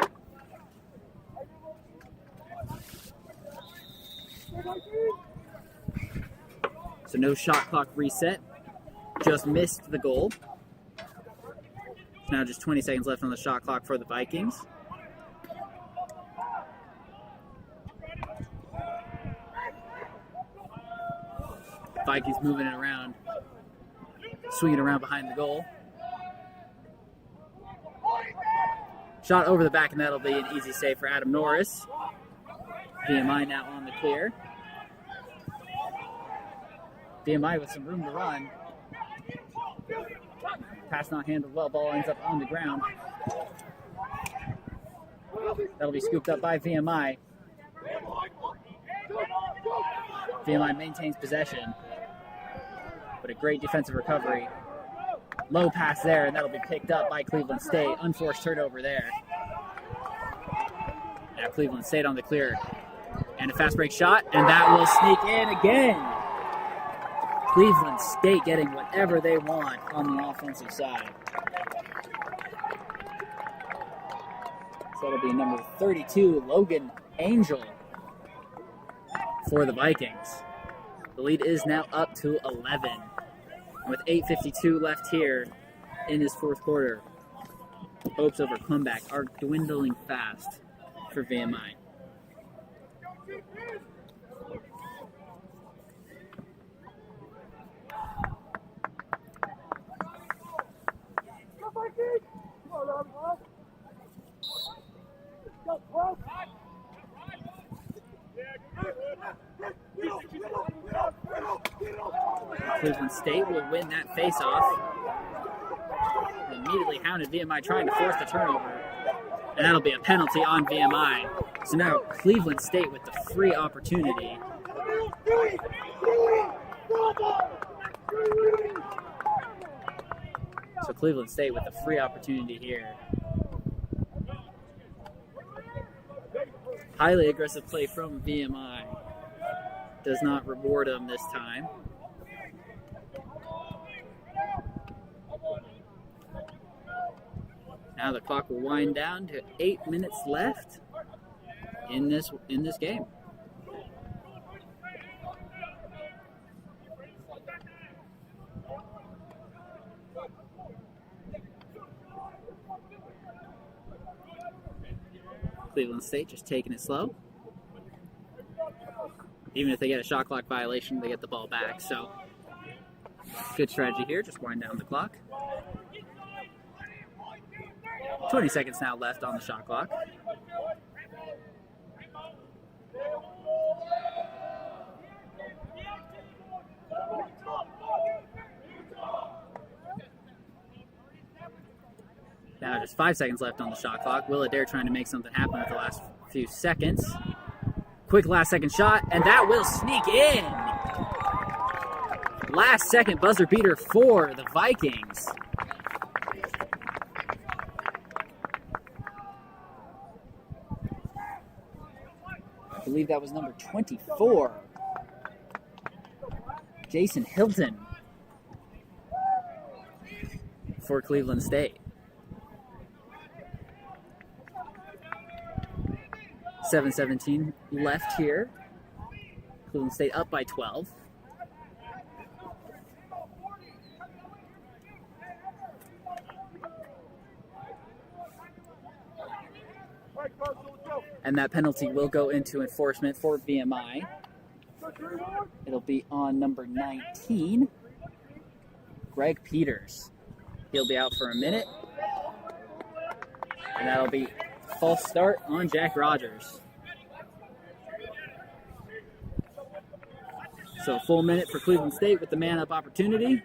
So no shot clock reset. Just missed the goal. Now just 20 seconds left on the shot clock for the Vikings. Vikings moving it around. Swinging around behind the goal. Shot over the back, and that'll be an easy save for Adam Norris. VMI now on the clear. VMI with some room to run. Pass not handled well. Ball ends up on the ground. That'll be scooped up by VMI. VMI maintains possession, but a great defensive recovery. Low pass there, and that'll be picked up by Cleveland State. Unforced turnover there. Now Cleveland State on the clear. And a fast break shot, and that will sneak in again. Cleveland State getting whatever they want on the offensive side. So that'll be number 32, Logan Angel, for the Vikings. The lead is now up to 11. With 8:52 left here in this fourth quarter, hopes of a comeback are dwindling fast for VMI. Cleveland State will win that faceoff. Immediately hounded VMI trying to force the turnover. And that'll be a penalty on VMI. So now Cleveland State with the free opportunity. So Cleveland State with the free opportunity here. Highly aggressive play from VMI. Does not reward them this time. Now the clock will wind down to 8 minutes left in this game. Cleveland State just taking it slow. Even if they get a shot clock violation, they get the ball back. So good strategy here. Just wind down the clock. 20 seconds now left on the shot clock. Now just 5 seconds left on the shot clock. Will Adair trying to make something happen with the last few seconds. Quick last second shot, and that will sneak in. Last second buzzer beater for the Vikings. I believe that was number 24. Jason Hilton for Cleveland State. 7:17 left here. Cleveland State up by 12. And that penalty will go into enforcement for VMI. It'll be on number 19, Greg Peters. He'll be out for a minute. And that'll be false start on Jack Rogers. So a full minute for Cleveland State with the man-up opportunity.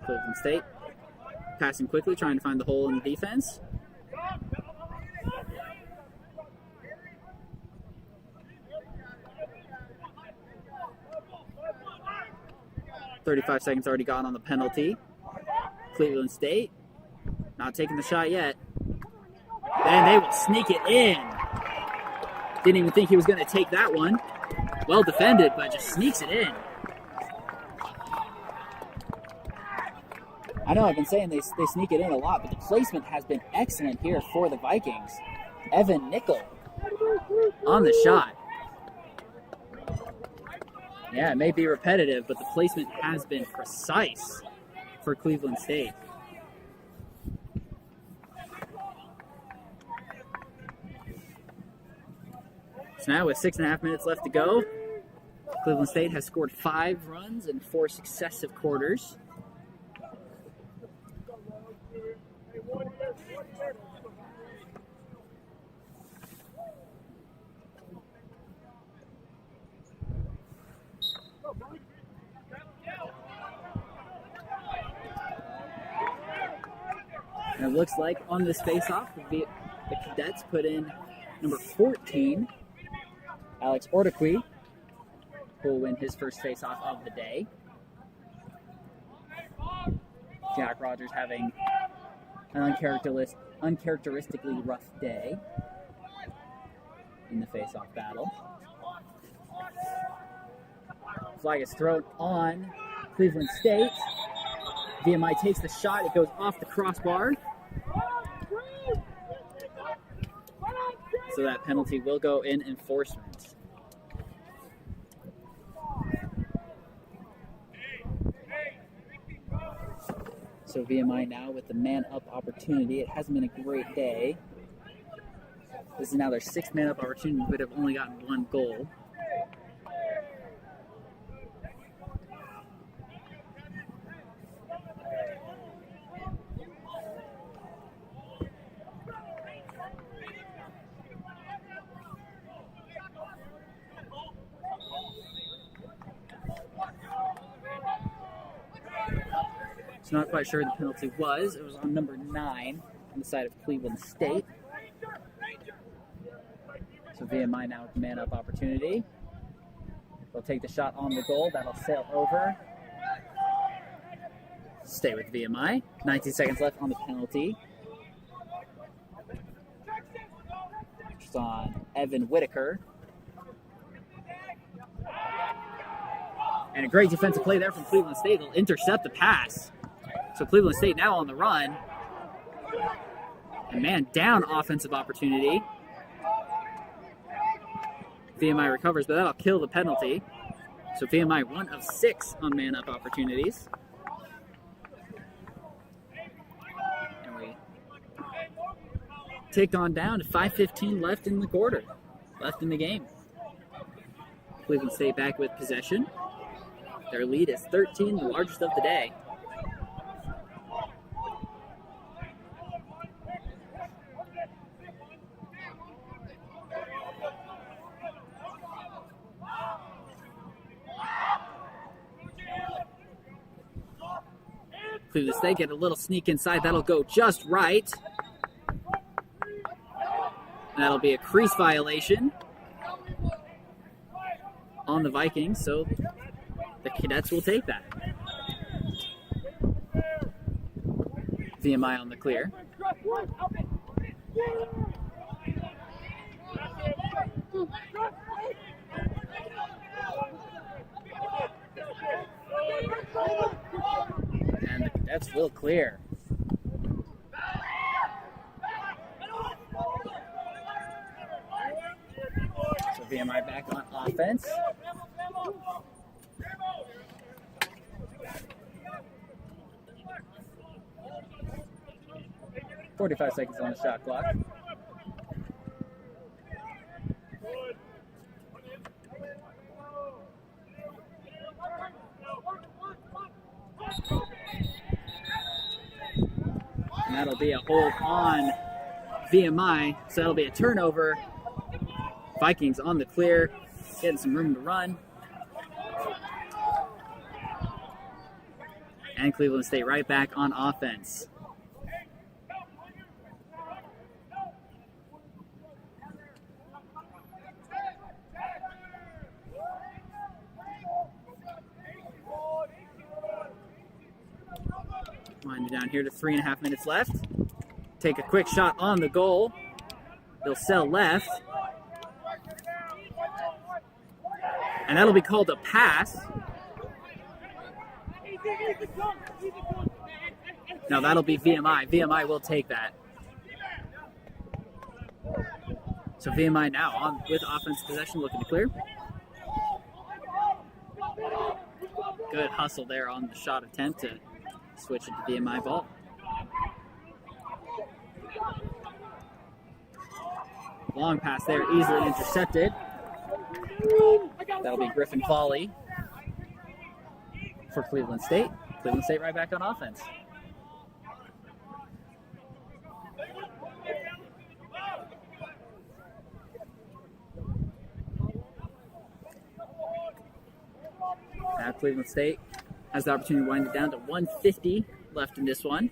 Cleveland State passing quickly, trying to find the hole in the defense. .35 seconds already gone on the penalty. Cleveland State not taking the shot yet. And they will sneak it in. Didn't even think he was going to take that one. Well defended, but just sneaks it in. I know I've been saying they sneak it in a lot, but the placement has been excellent here for the Vikings. Evan Nickel on the shot. Yeah, it may be repetitive, but the placement has been precise for Cleveland State. So now with 6.5 minutes left to go, Cleveland State has scored 5 runs in 4 successive quarters. And it looks like on this face-off, the Cadets put in number 14, Alex Ortiqui, who will win his first face-off of the day. Jack Rogers having an uncharacteristically rough day in the face-off battle. Flag is thrown on Cleveland State. VMI takes the shot. It goes off the crossbar. So that penalty will go in enforcement. So VMI now with the man-up opportunity. It hasn't been a great day. This is now their 6th man-up opportunity, but have only gotten 1 goal. Not quite sure the penalty was. It was on number 9 on the side of Cleveland State. So VMI now with the man-up opportunity. They'll take the shot on the goal. That'll sail over. Stay with VMI. 19 seconds left on the penalty. Just on Evan Whitaker. And a great defensive play there from Cleveland State. They'll intercept the pass. So Cleveland State now on the run. A man down offensive opportunity. VMI recovers, but that'll kill the penalty. So VMI 1 of 6 on man-up opportunities. And we ticked on down to 5:15 left in the quarter. Left in the game. Cleveland State back with possession. Their lead is 13, the largest of the day. Cleveland State get a little sneak inside. That'll go just right. And that'll be a crease violation on the Vikings, so the Cadets will take that. VMI on the clear. And the Cadets will clear. So VMI back on offense. .45 seconds on the shot clock. And that'll be a hold on VMI, so that'll be a turnover. Vikings on the clear, getting some room to run. And Cleveland State right back on offense. Winding down here to 3.5 minutes left. Take a quick shot on the goal. They'll sell left. And that'll be called a pass. No, that'll be VMI. VMI will take that. So VMI now on with offense possession, looking to clear. Good hustle there on the shot attempt to switch it to VMI ball. Long pass there, easily intercepted. That'll be Griffin volley for Cleveland State. Cleveland State right back on offense. Now Cleveland State has the opportunity to wind it down to 150 left in this one.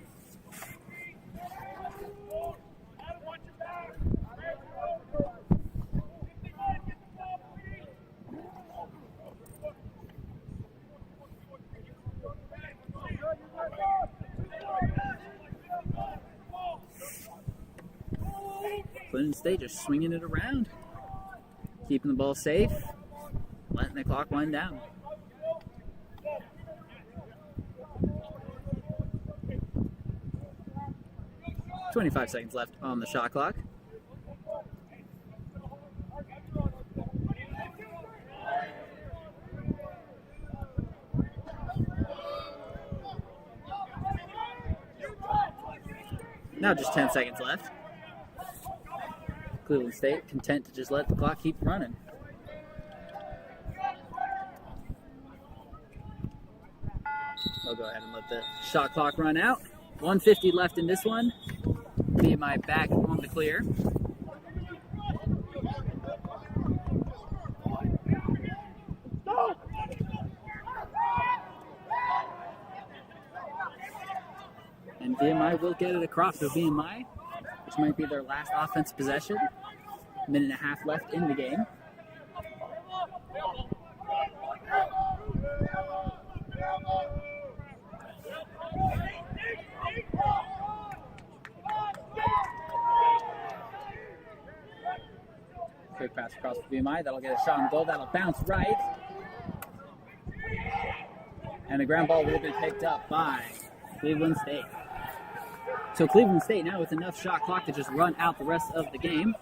Cleveland State just swinging it around, keeping the ball safe, letting the clock wind down. "25 seconds left on the shot clock. Now just 10 seconds left. Cleveland State content to just let the clock keep running. They'll go ahead and let the shot clock run out. 1:50 left in this one. VMI back on the clear. And VMI will get it across to VMI, which might be their last offense possession. Minute and a half left in the game. Quick pass across for VMI. That'll get a shot on goal. That'll bounce right. And the ground ball will be picked up by Cleveland State. So Cleveland State now with enough shot clock to just run out the rest of the game.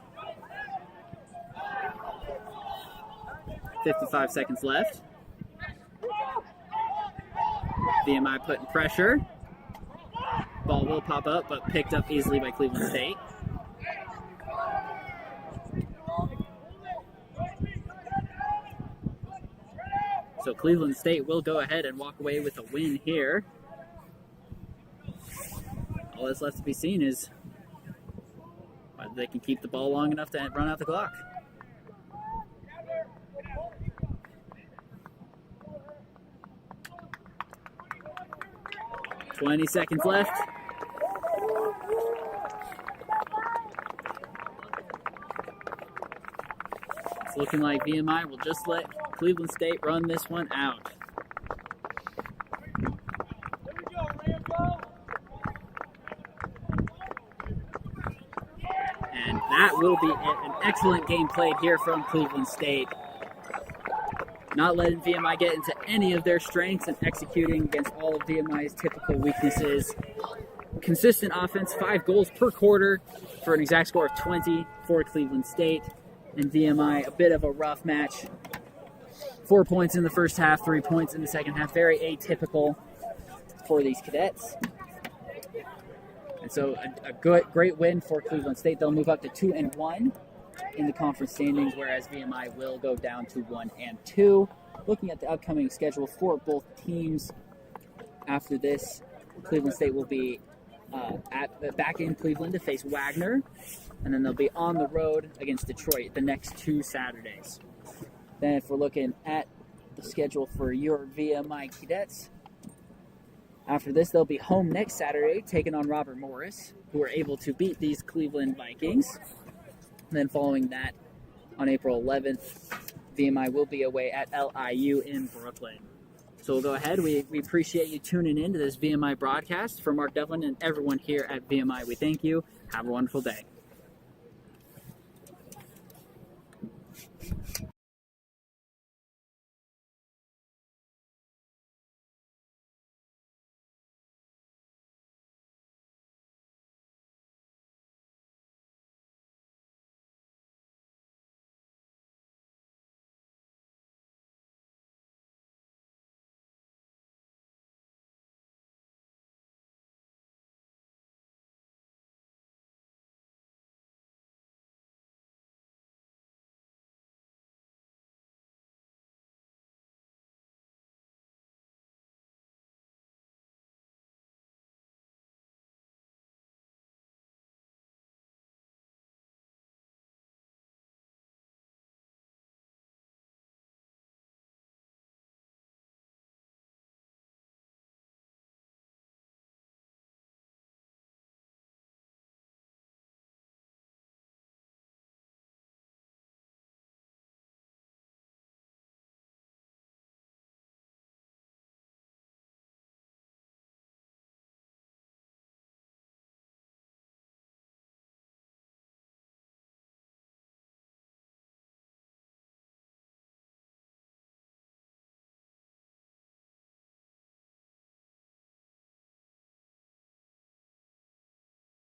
55 seconds left. VMI putting pressure. Ball will pop up, but picked up easily by Cleveland State. So Cleveland State will go ahead and walk away with a win here. All that's left to be seen is whether they can keep the ball long enough to run out the clock. "20 seconds left. It's looking like VMI will just let Cleveland State run this one out. And that will be it. An excellent game played here from Cleveland State. Not letting VMI get into any of their strengths and executing against all of VMI's typical weaknesses. Consistent offense, 5 goals per quarter for an exact score of 20 for Cleveland State. And VMI, a bit of a rough match. 4 points in the first half, 3 points in the second half. Very atypical for these cadets. And so a great win for Cleveland State. They'll move up to 2-1 in the conference standings, whereas VMI will go down to 1-2. Looking at the upcoming schedule for both teams, after this, Cleveland State will be back in Cleveland to face Wagner, and then they'll be on the road against Detroit the next 2 Saturdays. Then if we're looking at the schedule for your VMI Keydets, after this, they'll be home next Saturday, taking on Robert Morris, who were able to beat these Cleveland Vikings. And then following that, on April 11th, VMI will be away at LIU in Brooklyn. So we'll go ahead. We appreciate you tuning in to this VMI broadcast. For Mark Devlin and everyone here at VMI, we thank you. Have a wonderful day.